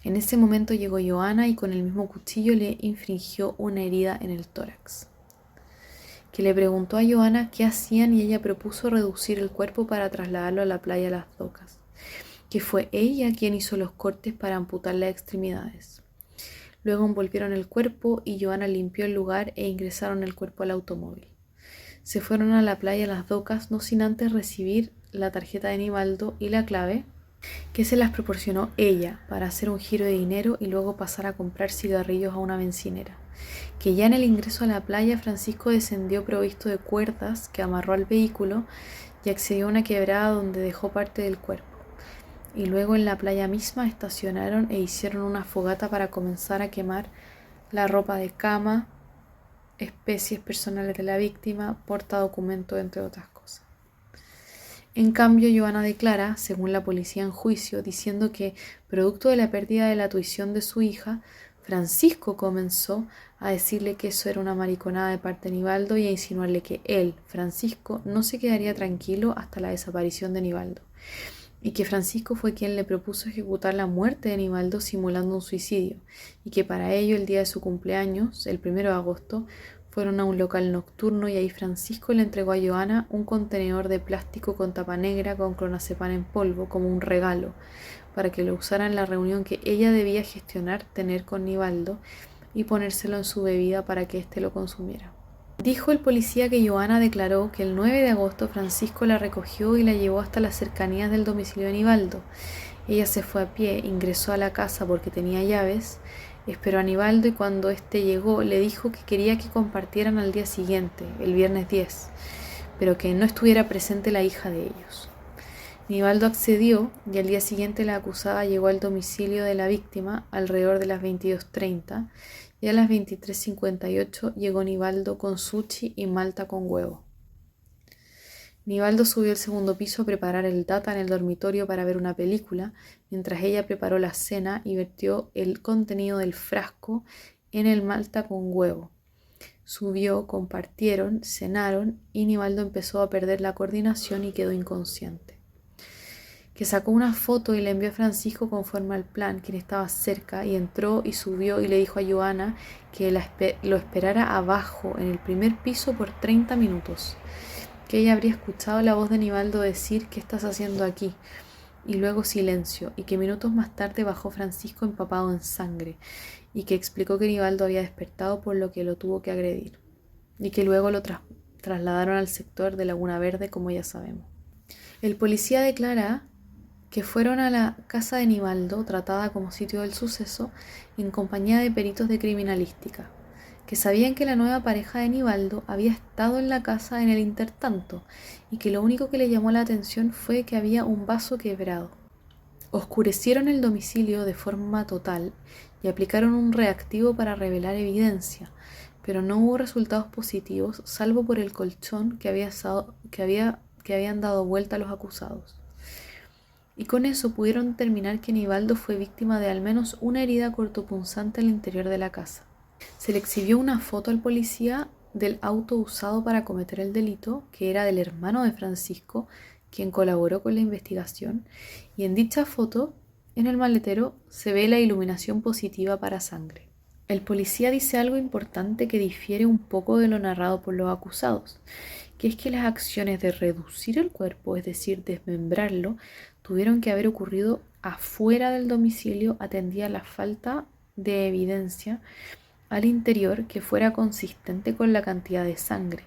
En ese momento llegó Johanna y con el mismo cuchillo le infringió una herida en el tórax. Que le preguntó a Johanna qué hacían y ella propuso reducir el cuerpo para trasladarlo a la playa Las Docas, que fue ella quien hizo los cortes para amputar las extremidades. Luego envolvieron el cuerpo y Johanna limpió el lugar e ingresaron el cuerpo al automóvil. Se fueron a la playa Las Docas no sin antes recibir la tarjeta de Nivaldo y la clave que se las proporcionó ella para hacer un giro de dinero y luego pasar a comprar cigarrillos a una bencinera, que ya en el ingreso a la playa Francisco descendió provisto de cuerdas que amarró al vehículo y accedió a una quebrada donde dejó parte del cuerpo, y luego en la playa misma estacionaron e hicieron una fogata para comenzar a quemar la ropa de cama, especies personales de la víctima, portadocumentos, entre otras cosas. En cambio, Johanna declara, según la policía en juicio, diciendo que, producto de la pérdida de la tuición de su hija, Francisco comenzó a decirle que eso era una mariconada de parte de Nivaldo y a insinuarle que él, Francisco, no se quedaría tranquilo hasta la desaparición de Nivaldo, y que Francisco fue quien le propuso ejecutar la muerte de Nivaldo simulando un suicidio, y que para ello el día de su cumpleaños, el 1 de agosto, fueron a un local nocturno y ahí Francisco le entregó a Johanna un contenedor de plástico con tapa negra con clonazepam en polvo como un regalo para que lo usara en la reunión que ella debía tener con Nivaldo y ponérselo en su bebida para que éste lo consumiera. Dijo el policía que Johanna declaró que el 9 de agosto Francisco la recogió y la llevó hasta las cercanías del domicilio de Nivaldo. Ella se fue a pie, ingresó a la casa porque tenía llaves, esperó a Nivaldo y cuando éste llegó le dijo que quería que compartieran al día siguiente, el viernes 10, pero que no estuviera presente la hija de ellos. Nivaldo accedió y al día siguiente la acusada llegó al domicilio de la víctima alrededor de las 22:30 y a las 23:58 llegó Nivaldo con sushi y malta con huevo. Nivaldo subió al segundo piso a preparar el data en el dormitorio para ver una película, mientras ella preparó la cena y vertió el contenido del frasco en el malta con huevo. Subió, compartieron, cenaron y Nivaldo empezó a perder la coordinación y quedó inconsciente. Que sacó una foto y la envió a Francisco conforme al plan, quien estaba cerca, y entró y subió y le dijo a Johanna que lo esperara abajo, en el primer piso, por 30 minutos. Que ella habría escuchado la voz de Nivaldo decir ¿qué estás haciendo aquí? Y luego silencio, y que minutos más tarde bajó Francisco empapado en sangre, y que explicó que Nivaldo había despertado por lo que lo tuvo que agredir, y que luego lo trasladaron al sector de Laguna Verde, como ya sabemos. El policía declara que fueron a la casa de Nivaldo, tratada como sitio del suceso, en compañía de peritos de criminalística, que sabían que la nueva pareja de Nivaldo había estado en la casa en el intertanto y que lo único que le llamó la atención fue que había un vaso quebrado. Oscurecieron el domicilio de forma total y aplicaron un reactivo para revelar evidencia, pero no hubo resultados positivos salvo por el colchón que habían dado vuelta a los acusados. Y con eso pudieron determinar que Nivaldo fue víctima de al menos una herida cortopunzante al interior de la casa. Se le exhibió una foto al policía del auto usado para cometer el delito, que era del hermano de Francisco, quien colaboró con la investigación, y en dicha foto, en el maletero, se ve la iluminación positiva para sangre. El policía dice algo importante que difiere un poco de lo narrado por los acusados, que es que las acciones de reducir el cuerpo, es decir, desmembrarlo, tuvieron que haber ocurrido afuera del domicilio atendida la falta de evidencia al interior que fuera consistente con la cantidad de sangre,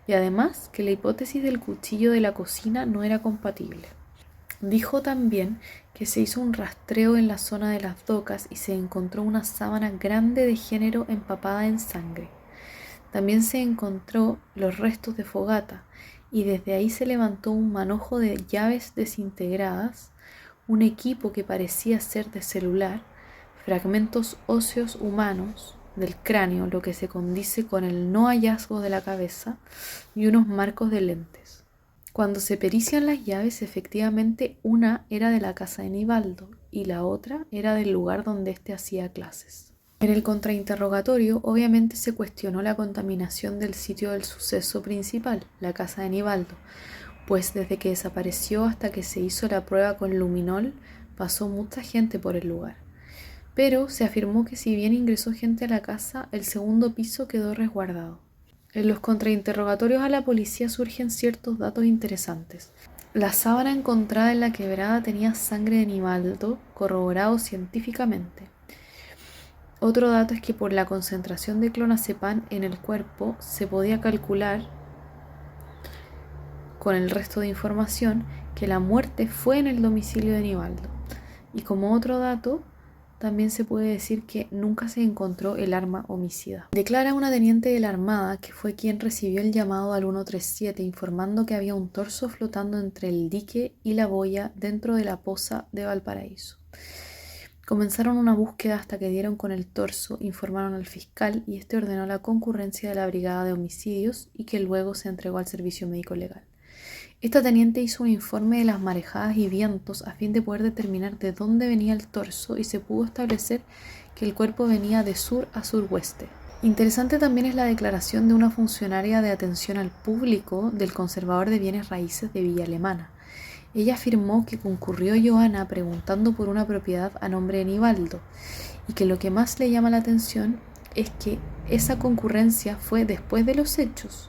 y además que la hipótesis del cuchillo de la cocina no era compatible. Dijo también que se hizo un rastreo en la zona de las docas y se encontró una sábana grande de género empapada en sangre. También se encontró los restos de fogata y desde ahí se levantó un manojo de llaves desintegradas, un equipo que parecía ser de celular, fragmentos óseos humanos del cráneo, lo que se condice con el no hallazgo de la cabeza, y unos marcos de lentes. Cuando se perician las llaves, efectivamente una era de la casa de Nivaldo y la otra era del lugar donde éste hacía clases. En el contrainterrogatorio, obviamente se cuestionó la contaminación del sitio del suceso principal, la casa de Nivaldo, pues desde que desapareció hasta que se hizo la prueba con luminol, pasó mucha gente por el lugar. Pero se afirmó que si bien ingresó gente a la casa, el segundo piso quedó resguardado. En los contrainterrogatorios a la policía surgen ciertos datos interesantes. La sábana encontrada en la quebrada tenía sangre de Nivaldo, corroborado científicamente. Otro dato es que por la concentración de clonazepam en el cuerpo se podía calcular con el resto de información que la muerte fue en el domicilio de Nivaldo. Y como otro dato, también se puede decir que nunca se encontró el arma homicida. Declara una teniente de la Armada que fue quien recibió el llamado al 137 informando que había un torso flotando entre el dique y la boya dentro de la poza de Valparaíso. Comenzaron una búsqueda hasta que dieron con el torso, informaron al fiscal y este ordenó la concurrencia de la brigada de homicidios y que luego se entregó al servicio médico legal. Esta teniente hizo un informe de las marejadas y vientos a fin de poder determinar de dónde venía el torso y se pudo establecer que el cuerpo venía de sur a suroeste. Interesante también es la declaración de una funcionaria de atención al público del conservador de bienes raíces de Villa Alemana. Ella afirmó que concurrió Johanna preguntando por una propiedad a nombre de Nivaldo y que lo que más le llama la atención es que esa concurrencia fue después de los hechos.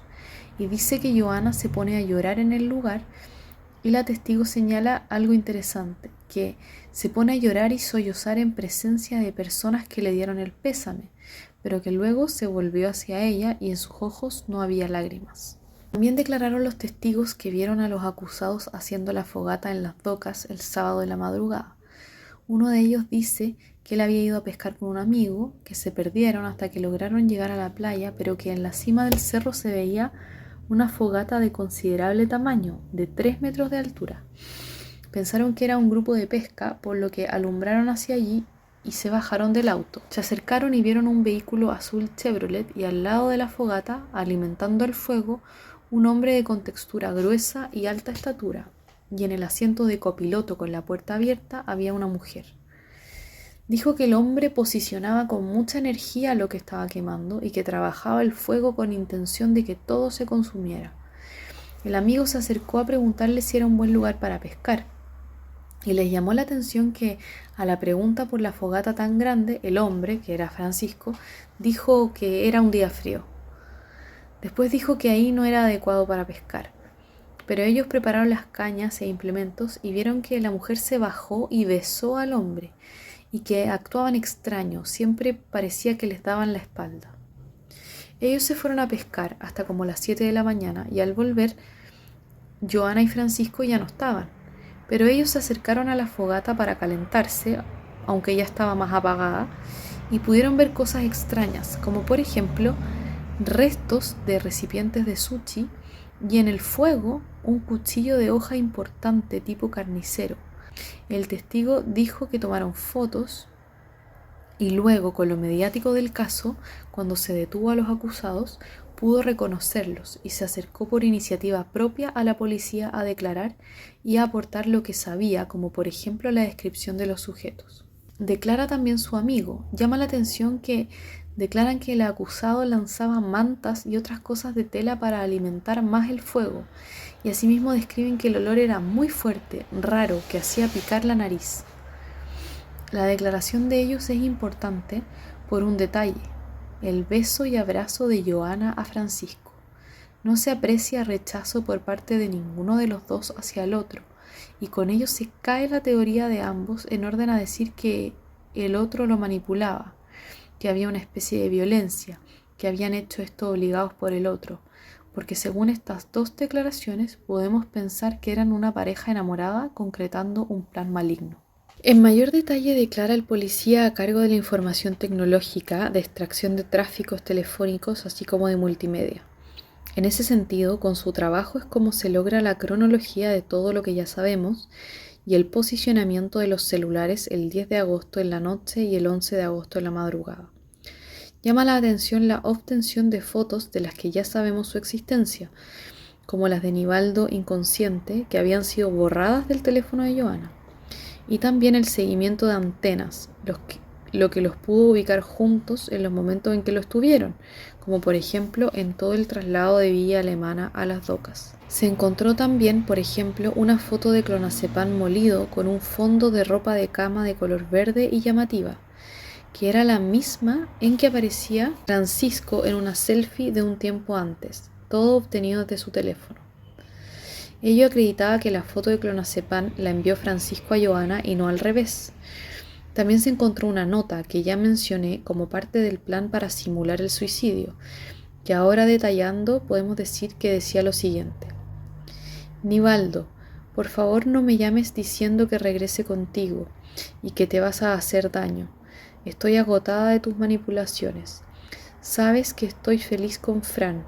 Y dice que Johanna se pone a llorar en el lugar y la testigo señala algo interesante, que se pone a llorar y sollozar en presencia de personas que le dieron el pésame, pero que luego se volvió hacia ella y en sus ojos no había lágrimas. También declararon los testigos que vieron a los acusados haciendo la fogata en las docas el sábado de la madrugada. Uno de ellos dice que él había ido a pescar con un amigo, que se perdieron hasta que lograron llegar a la playa, pero que en la cima del cerro se veía una fogata de considerable tamaño, de 3 metros de altura. Pensaron que era un grupo de pesca, por lo que alumbraron hacia allí y se bajaron del auto. Se acercaron y vieron un vehículo azul Chevrolet y al lado de la fogata, alimentando el fuego, un hombre de contextura gruesa y alta estatura, y en el asiento de copiloto con la puerta abierta había una mujer. Dijo que el hombre posicionaba con mucha energía lo que estaba quemando y que trabajaba el fuego con intención de que todo se consumiera. El amigo se acercó a preguntarle si era un buen lugar para pescar y les llamó la atención que a la pregunta por la fogata tan grande, el hombre, que era Francisco, dijo que era un día frío. Después dijo que ahí no era adecuado para pescar, pero ellos prepararon las cañas e implementos y vieron que la mujer se bajó y besó al hombre y que actuaban extraños, siempre parecía que les daban la espalda. Ellos se fueron a pescar hasta como las 7 de la mañana y al volver, Johanna y Francisco ya no estaban, pero ellos se acercaron a la fogata para calentarse, aunque ya estaba más apagada, y pudieron ver cosas extrañas, como por ejemplo, restos de recipientes de sushi y en el fuego un cuchillo de hoja importante tipo carnicero. El testigo dijo que tomaron fotos y luego, con lo mediático del caso, cuando se detuvo a los acusados, pudo reconocerlos y se acercó por iniciativa propia a la policía a declarar y a aportar lo que sabía, como por ejemplo la descripción de los sujetos. Declara también su amigo. Llama la atención que declaran que el acusado lanzaba mantas y otras cosas de tela para alimentar más el fuego, y asimismo describen que el olor era muy fuerte, raro, que hacía picar la nariz. La declaración de ellos es importante por un detalle: el beso y abrazo de Johanna a Francisco. No se aprecia rechazo por parte de ninguno de los dos hacia el otro, y con ello se cae la teoría de ambos en orden a decir que el otro lo manipulaba, que había una especie de violencia, que habían hecho esto obligados por el otro, porque según estas dos declaraciones podemos pensar que eran una pareja enamorada concretando un plan maligno. En mayor detalle declara el policía a cargo de la información tecnológica de extracción de tráficos telefónicos así como de multimedia. En ese sentido, con su trabajo es como se logra la cronología de todo lo que ya sabemos y el posicionamiento de los celulares el 10 de agosto en la noche y el 11 de agosto en la madrugada. Llama la atención la obtención de fotos de las que ya sabemos su existencia, como las de Nivaldo inconsciente, que habían sido borradas del teléfono de Johanna, y también el seguimiento de antenas, lo que los pudo ubicar juntos en los momentos en que lo estuvieron, como por ejemplo en todo el traslado de Villa Alemana a las docas. Se encontró también, por ejemplo, una foto de clonazepam molido con un fondo de ropa de cama de color verde y llamativa, que era la misma en que aparecía Francisco en una selfie de un tiempo antes, todo obtenido de su teléfono. Ello acreditaba que la foto de clonazepam la envió Francisco a Johanna y no al revés. También se encontró una nota que ya mencioné como parte del plan para simular el suicidio, que ahora detallando podemos decir que decía lo siguiente: Nivaldo, Por favor, no me llames diciendo que regrese contigo y que te vas a hacer daño. Estoy agotada de tus manipulaciones. Sabes que estoy feliz con Fran,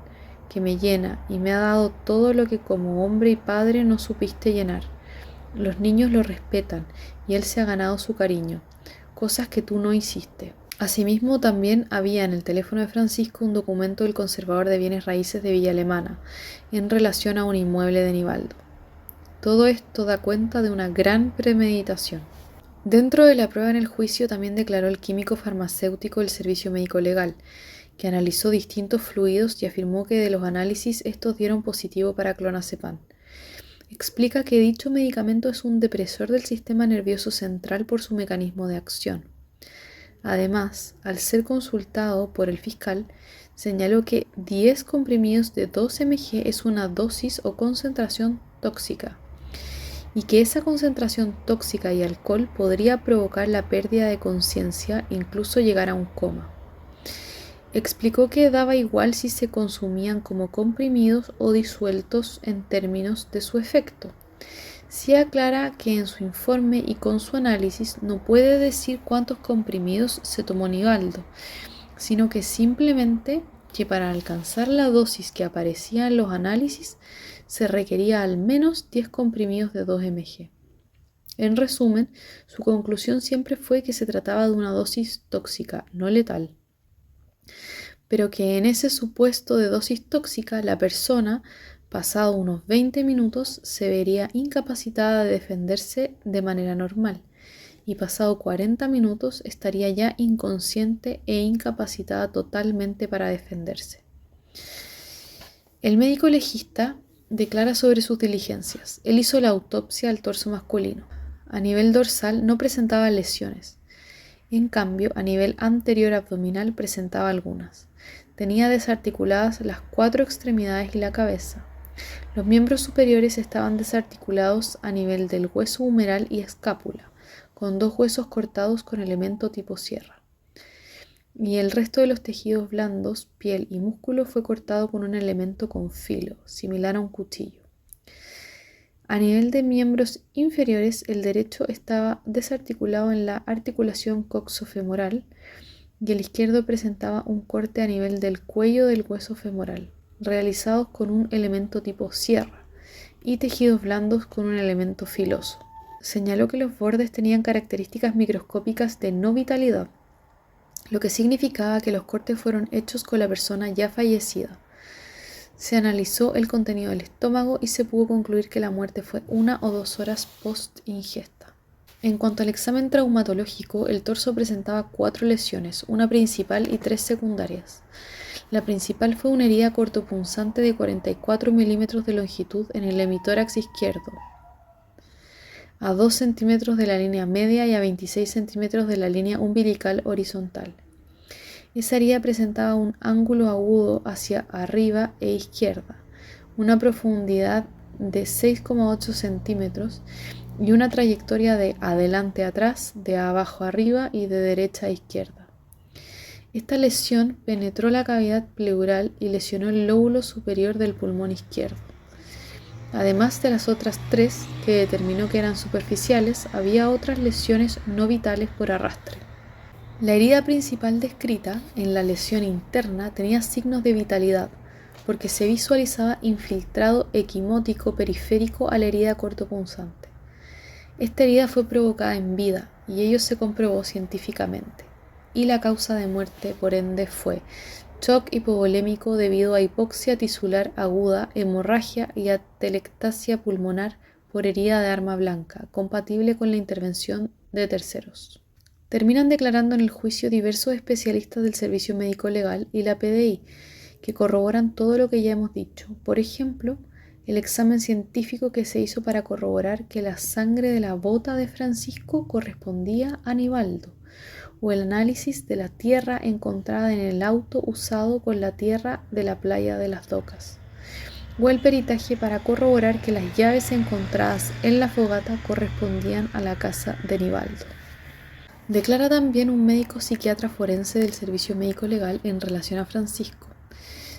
que me llena y me ha dado todo lo que como hombre y padre no supiste llenar. Los niños lo respetan y él se ha ganado su cariño, cosas que tú no hiciste. Asimismo, también había en el teléfono de Francisco un documento del conservador de bienes raíces de Villa Alemana en relación a un inmueble de Nivaldo. Todo esto da cuenta de una gran premeditación. Dentro de la prueba en el juicio también declaró el químico farmacéutico del Servicio Médico Legal, que analizó distintos fluidos y afirmó que de los análisis estos dieron positivo para clonazepam. Explica que dicho medicamento es un depresor del sistema nervioso central por su mecanismo de acción. Además, al ser consultado por el fiscal, señaló que 10 comprimidos de 2 mg es una dosis o concentración tóxica y que esa concentración tóxica y alcohol podría provocar la pérdida de conciencia e incluso llegar a un coma. Explicó que daba igual si se consumían como comprimidos o disueltos en términos de su efecto. Sí aclara que en su informe y con su análisis no puede decir cuántos comprimidos se tomó Nivaldo, sino que simplemente que para alcanzar la dosis que aparecía en los análisis se requería al menos 10 comprimidos de 2 mg. En resumen, su conclusión siempre fue que se trataba de una dosis tóxica, no letal, pero que en ese supuesto de dosis tóxica la persona, pasado unos 20 minutos, se vería incapacitada de defenderse de manera normal y pasado 40 minutos estaría ya inconsciente e incapacitada totalmente para defenderse. El médico legista declara sobre sus diligencias. Él hizo la autopsia al torso masculino. A nivel dorsal no presentaba lesiones. En cambio, a nivel anterior abdominal presentaba algunas. Tenía desarticuladas las 4 extremidades y la cabeza. Los miembros superiores estaban desarticulados a nivel del hueso humeral y escápula, con 2 huesos cortados con elemento tipo sierra. Y el resto de los tejidos blandos, piel y músculo fue cortado con un elemento con filo, similar a un cuchillo. A nivel de miembros inferiores, el derecho estaba desarticulado en la articulación coxofemoral y el izquierdo presentaba un corte a nivel del cuello del hueso femoral, realizados con un elemento tipo sierra, y tejidos blandos con un elemento filoso. Señaló que los bordes tenían características microscópicas de no vitalidad, lo que significaba que los cortes fueron hechos con la persona ya fallecida. Se analizó el contenido del estómago y se pudo concluir que la muerte fue 1 o 2 horas post-ingesta. En cuanto al examen traumatológico, el torso presentaba 4 lesiones, una principal y 3 secundarias. La principal fue una herida cortopunzante de 44 milímetros de longitud en el hemitórax izquierdo, a 2 centímetros de la línea media y a 26 centímetros de la línea umbilical horizontal. Esa herida presentaba un ángulo agudo hacia arriba e izquierda, una profundidad de 6,8 centímetros y una trayectoria de adelante a atrás, de abajo a arriba y de derecha a izquierda. Esta lesión penetró la cavidad pleural y lesionó el lóbulo superior del pulmón izquierdo. Además de las otras 3 que determinó que eran superficiales, había otras lesiones no vitales por arrastre. La herida principal descrita en la lesión interna tenía signos de vitalidad, porque se visualizaba infiltrado equimótico periférico a la herida cortopunzante. Esta herida fue provocada en vida y ello se comprobó científicamente, y la causa de muerte por ende fue shock hipovolémico debido a hipoxia tisular aguda, hemorragia y atelectasia pulmonar por herida de arma blanca, compatible con la intervención de terceros. Terminan declarando en el juicio diversos especialistas del Servicio Médico Legal y la PDI, que corroboran todo lo que ya hemos dicho. Por ejemplo, el examen científico que se hizo para corroborar que la sangre de la bota de Francisco correspondía a Nivaldo, o el análisis de la tierra encontrada en el auto usado con la tierra de la playa de las Docas, o el peritaje para corroborar que las llaves encontradas en la fogata correspondían a la casa de Nivaldo. Declara también un médico psiquiatra forense del Servicio Médico Legal en relación a Francisco.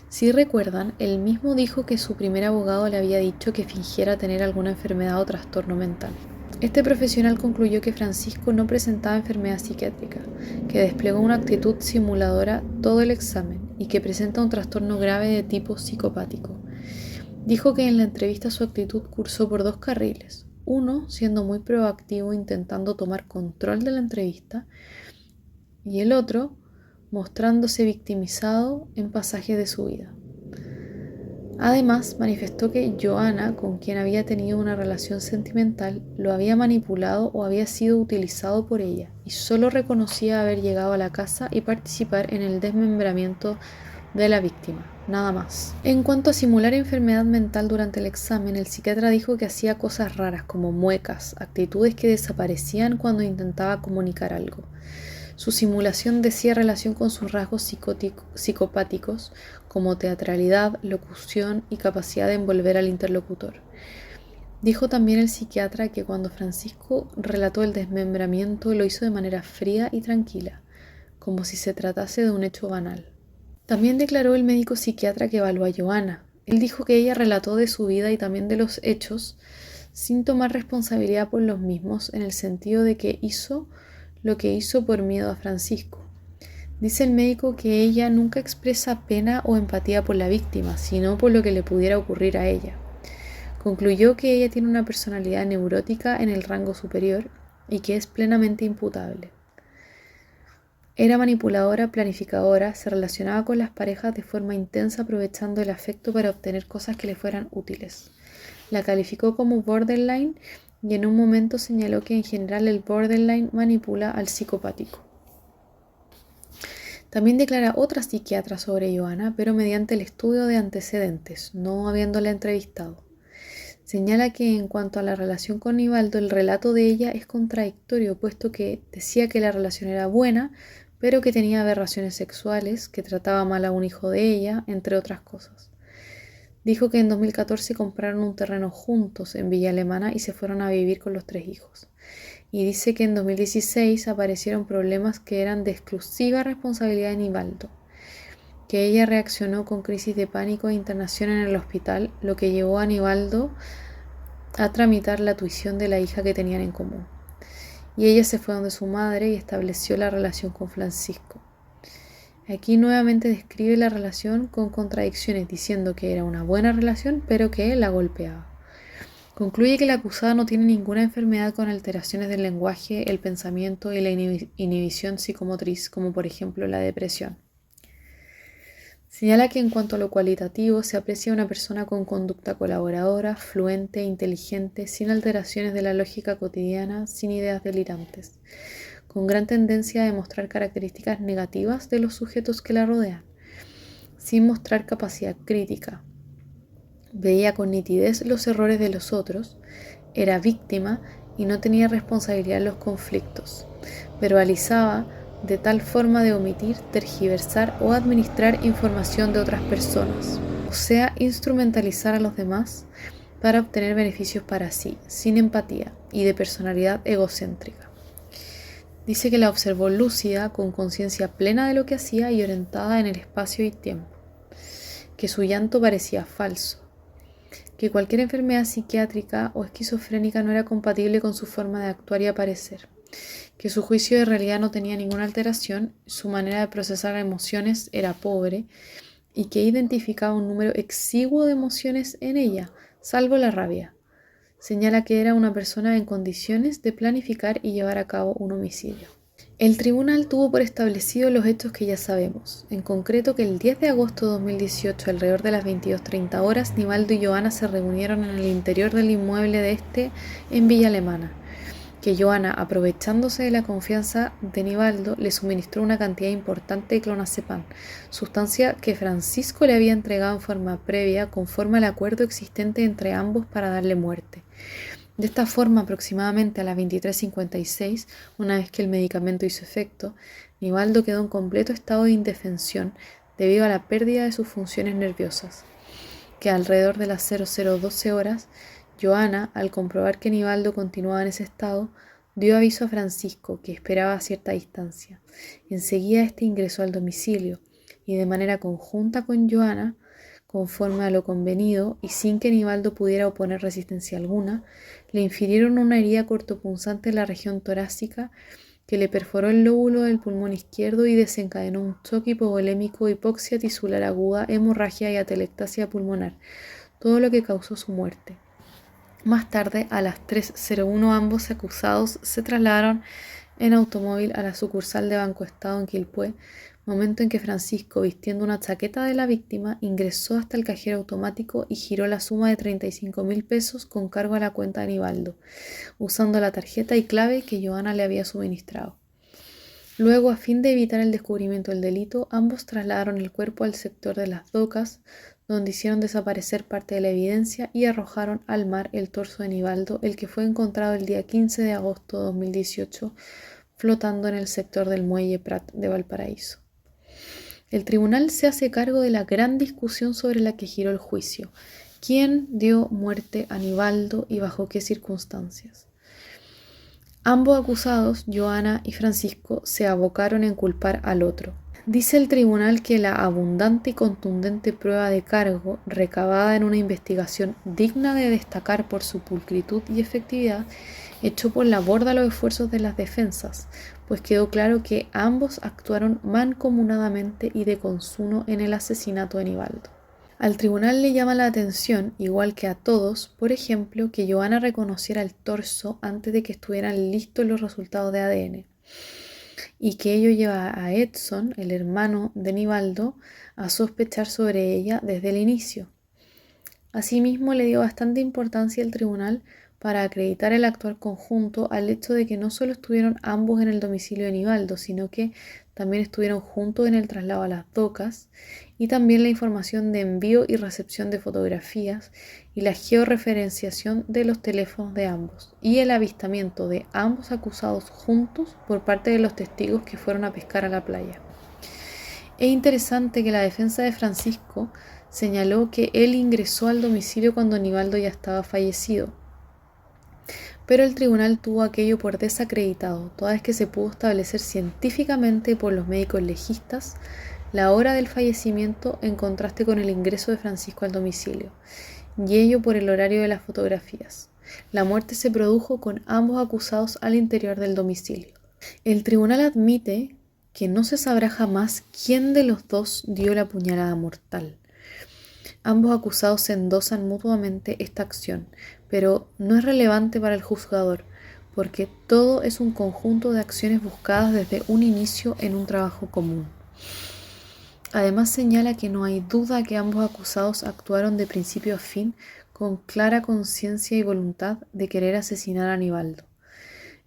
Si recuerdan, él mismo dijo que su primer abogado le había dicho que fingiera tener alguna enfermedad o trastorno mental. Este profesional concluyó que Francisco no presentaba enfermedad psiquiátrica, que desplegó una actitud simuladora todo el examen y que presenta un trastorno grave de tipo psicopático. Dijo que en la entrevista su actitud cursó por dos carriles, uno siendo muy proactivo intentando tomar control de la entrevista y el otro mostrándose victimizado en pasajes de su vida. Además, manifestó que Johanna, con quien había tenido una relación sentimental, lo había manipulado o había sido utilizado por ella, y solo reconocía haber llegado a la casa y participar en el desmembramiento de la víctima, nada más. En cuanto a simular enfermedad mental durante el examen, el psiquiatra dijo que hacía cosas raras como muecas, actitudes que desaparecían cuando intentaba comunicar algo. Su simulación decía relación con sus rasgos psicopáticos, como teatralidad, locución y capacidad de envolver al interlocutor. Dijo también el psiquiatra que cuando Francisco relató el desmembramiento lo hizo de manera fría y tranquila, como si se tratase de un hecho banal. También declaró el médico psiquiatra que evaluó a Johanna. Él dijo que ella relató de su vida y también de los hechos sin tomar responsabilidad por los mismos, en el sentido de que hizo lo que hizo por miedo a Francisco. Dice el médico que ella nunca expresa pena o empatía por la víctima, sino por lo que le pudiera ocurrir a ella. Concluyó que ella tiene una personalidad neurótica en el rango superior y que es plenamente imputable. Era manipuladora, planificadora, se relacionaba con las parejas de forma intensa aprovechando el afecto para obtener cosas que le fueran útiles. La calificó como borderline y en un momento señaló que en general el borderline manipula al psicopático. También declara otra psiquiatra sobre Johanna, pero mediante el estudio de antecedentes, no habiéndola entrevistado. Señala que en cuanto a la relación con Nivaldo, el relato de ella es contradictorio, puesto que decía que la relación era buena, pero que tenía aberraciones sexuales, que trataba mal a un hijo de ella, entre otras cosas. Dijo que en 2014 compraron un terreno juntos en Villa Alemana y se fueron a vivir con los 3 hijos. Y dice que en 2016 aparecieron problemas que eran de exclusiva responsabilidad de Nivaldo, que ella reaccionó con crisis de pánico e internación en el hospital, lo que llevó a Nivaldo a tramitar la tuición de la hija que tenían en común. Y ella se fue donde su madre y estableció la relación con Francisco. Aquí nuevamente describe la relación con contradicciones, diciendo que era una buena relación, pero que él la golpeaba. Concluye que la acusada no tiene ninguna enfermedad con alteraciones del lenguaje, el pensamiento y la inhibición psicomotriz, como por ejemplo la depresión. Señala que en cuanto a lo cualitativo, se aprecia una persona con conducta colaboradora, fluente, inteligente, sin alteraciones de la lógica cotidiana, sin ideas delirantes, con gran tendencia a demostrar características negativas de los sujetos que la rodean, sin mostrar capacidad crítica. Veía con nitidez los errores de los otros, era víctima y no tenía responsabilidad en los conflictos. Verbalizaba de tal forma de omitir, tergiversar o administrar información de otras personas, o sea, instrumentalizar a los demás para obtener beneficios para sí, sin empatía y de personalidad egocéntrica. Dice que la observó lúcida, con conciencia plena de lo que hacía y orientada en el espacio y tiempo, que su llanto parecía falso, que cualquier enfermedad psiquiátrica o esquizofrénica no era compatible con su forma de actuar y aparecer, que su juicio de realidad no tenía ninguna alteración, su manera de procesar emociones era pobre y que identificaba un número exiguo de emociones en ella, salvo la rabia. Señala que era una persona en condiciones de planificar y llevar a cabo un homicidio. El tribunal tuvo por establecido los hechos que ya sabemos, en concreto que el 10 de agosto de 2018, alrededor de las 22:30 horas, Nivaldo y Johanna se reunieron en el interior del inmueble de este en Villa Alemana, que Johanna, aprovechándose de la confianza de Nivaldo, le suministró una cantidad importante de clonazepam, sustancia que Francisco le había entregado en forma previa conforme al acuerdo existente entre ambos para darle muerte. De esta forma, aproximadamente a las 23:56, una vez que el medicamento hizo efecto, Nivaldo quedó en completo estado de indefensión debido a la pérdida de sus funciones nerviosas, que alrededor de las 00:12 horas, Johanna, al comprobar que Nivaldo continuaba en ese estado, dio aviso a Francisco, que esperaba a cierta distancia. Enseguida este ingresó al domicilio y de manera conjunta con Joana, conforme a lo convenido y sin que Nivaldo pudiera oponer resistencia alguna, le infirieron una herida cortopunzante en la región torácica que le perforó el lóbulo del pulmón izquierdo y desencadenó un choque hipovolémico, hipoxia tisular aguda, hemorragia y atelectasia pulmonar, todo lo que causó su muerte. Más tarde, a las 3:01, ambos acusados se trasladaron en automóvil a la sucursal de Banco Estado en Quilpué, momento en que Francisco, vistiendo una chaqueta de la víctima, ingresó hasta el cajero automático y giró la suma de 35.000 pesos con cargo a la cuenta de Nivaldo, usando la tarjeta y clave que Joana le había suministrado. Luego, a fin de evitar el descubrimiento del delito, ambos trasladaron el cuerpo al sector de las docas, donde hicieron desaparecer parte de la evidencia y arrojaron al mar el torso de Nivaldo, el que fue encontrado el día 15 de agosto de 2018, flotando en el sector del muelle Prat de Valparaíso. El tribunal se hace cargo de la gran discusión sobre la que giró el juicio. ¿Quién dio muerte a Nivaldo y bajo qué circunstancias? Ambos acusados, Joana y Francisco, se abocaron en culpar al otro. Dice el tribunal que la abundante y contundente prueba de cargo, recabada en una investigación digna de destacar por su pulcritud y efectividad, echó por la borda los esfuerzos de las defensas, pues quedó claro que ambos actuaron mancomunadamente y de consuno en el asesinato de Nivaldo. Al tribunal le llama la atención, igual que a todos, por ejemplo, que Joana reconociera el torso antes de que estuvieran listos los resultados de ADN, y que ello lleva a Edson, el hermano de Nivaldo, a sospechar sobre ella desde el inicio. Asimismo, le dio bastante importancia el tribunal para acreditar el actuar conjunto al hecho de que no solo estuvieron ambos en el domicilio de Nivaldo, sino que también estuvieron juntos en el traslado a las docas, y también la información de envío y recepción de fotografías y la georreferenciación de los teléfonos de ambos, y el avistamiento de ambos acusados juntos por parte de los testigos que fueron a pescar a la playa. Es interesante que la defensa de Francisco señaló que él ingresó al domicilio cuando Nivaldo ya estaba fallecido, pero el tribunal tuvo aquello por desacreditado, toda vez que se pudo establecer científicamente por los médicos legistas la hora del fallecimiento en contraste con el ingreso de Francisco al domicilio, y ello por el horario de las fotografías. La muerte se produjo con ambos acusados al interior del domicilio. El tribunal admite que no se sabrá jamás quién de los dos dio la puñalada mortal. Ambos acusados se endosan mutuamente esta acción, pero no es relevante para el juzgador, porque todo es un conjunto de acciones buscadas desde un inicio en un trabajo común. Además señala que no hay duda que ambos acusados actuaron de principio a fin con clara conciencia y voluntad de querer asesinar a Nivaldo.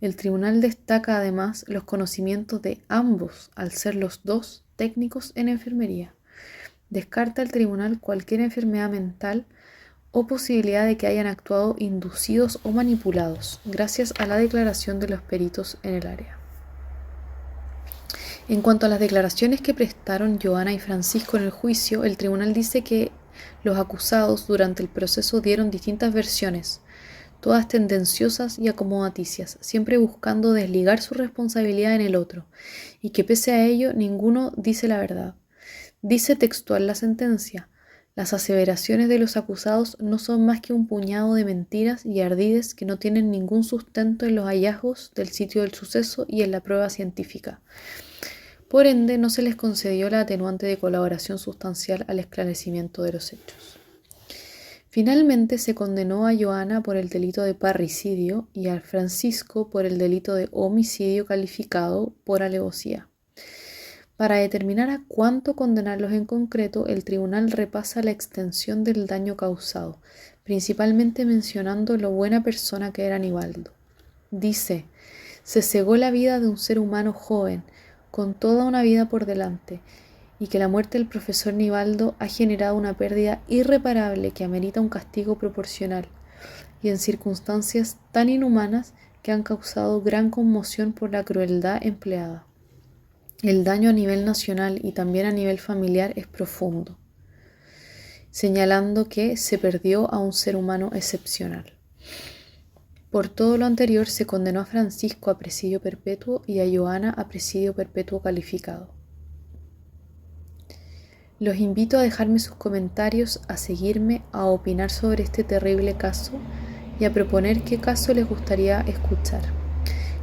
El tribunal destaca además los conocimientos de ambos al ser los dos técnicos en enfermería. Descarta el tribunal cualquier enfermedad mental o posibilidad de que hayan actuado inducidos o manipulados, gracias a la declaración de los peritos en el área. En cuanto a las declaraciones que prestaron Joana y Francisco en el juicio, el tribunal dice que los acusados durante el proceso dieron distintas versiones, todas tendenciosas y acomodaticias, siempre buscando desligar su responsabilidad en el otro, y que pese a ello ninguno dice la verdad. Dice textual la sentencia: las aseveraciones de los acusados no son más que un puñado de mentiras y ardides que no tienen ningún sustento en los hallazgos del sitio del suceso y en la prueba científica. Por ende, no se les concedió la atenuante de colaboración sustancial al esclarecimiento de los hechos. Finalmente, se condenó a Joana por el delito de parricidio y a Francisco por el delito de homicidio calificado por alevosía. Para determinar a cuánto condenarlos en concreto, el tribunal repasa la extensión del daño causado, principalmente mencionando lo buena persona que era Nivaldo. Dice: se cegó la vida de un ser humano joven, con toda una vida por delante, y que la muerte del profesor Nivaldo ha generado una pérdida irreparable que amerita un castigo proporcional, y en circunstancias tan inhumanas que han causado gran conmoción por la crueldad empleada. El daño a nivel nacional y también a nivel familiar es profundo, señalando que se perdió a un ser humano excepcional. Por todo lo anterior, se condenó a Francisco a presidio perpetuo y a Joana a presidio perpetuo calificado. Los invito a dejarme sus comentarios, a seguirme, a opinar sobre este terrible caso y a proponer qué caso les gustaría escuchar.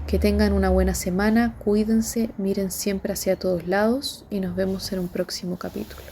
Que tengan una buena semana, cuídense, miren siempre hacia todos lados y nos vemos en un próximo capítulo.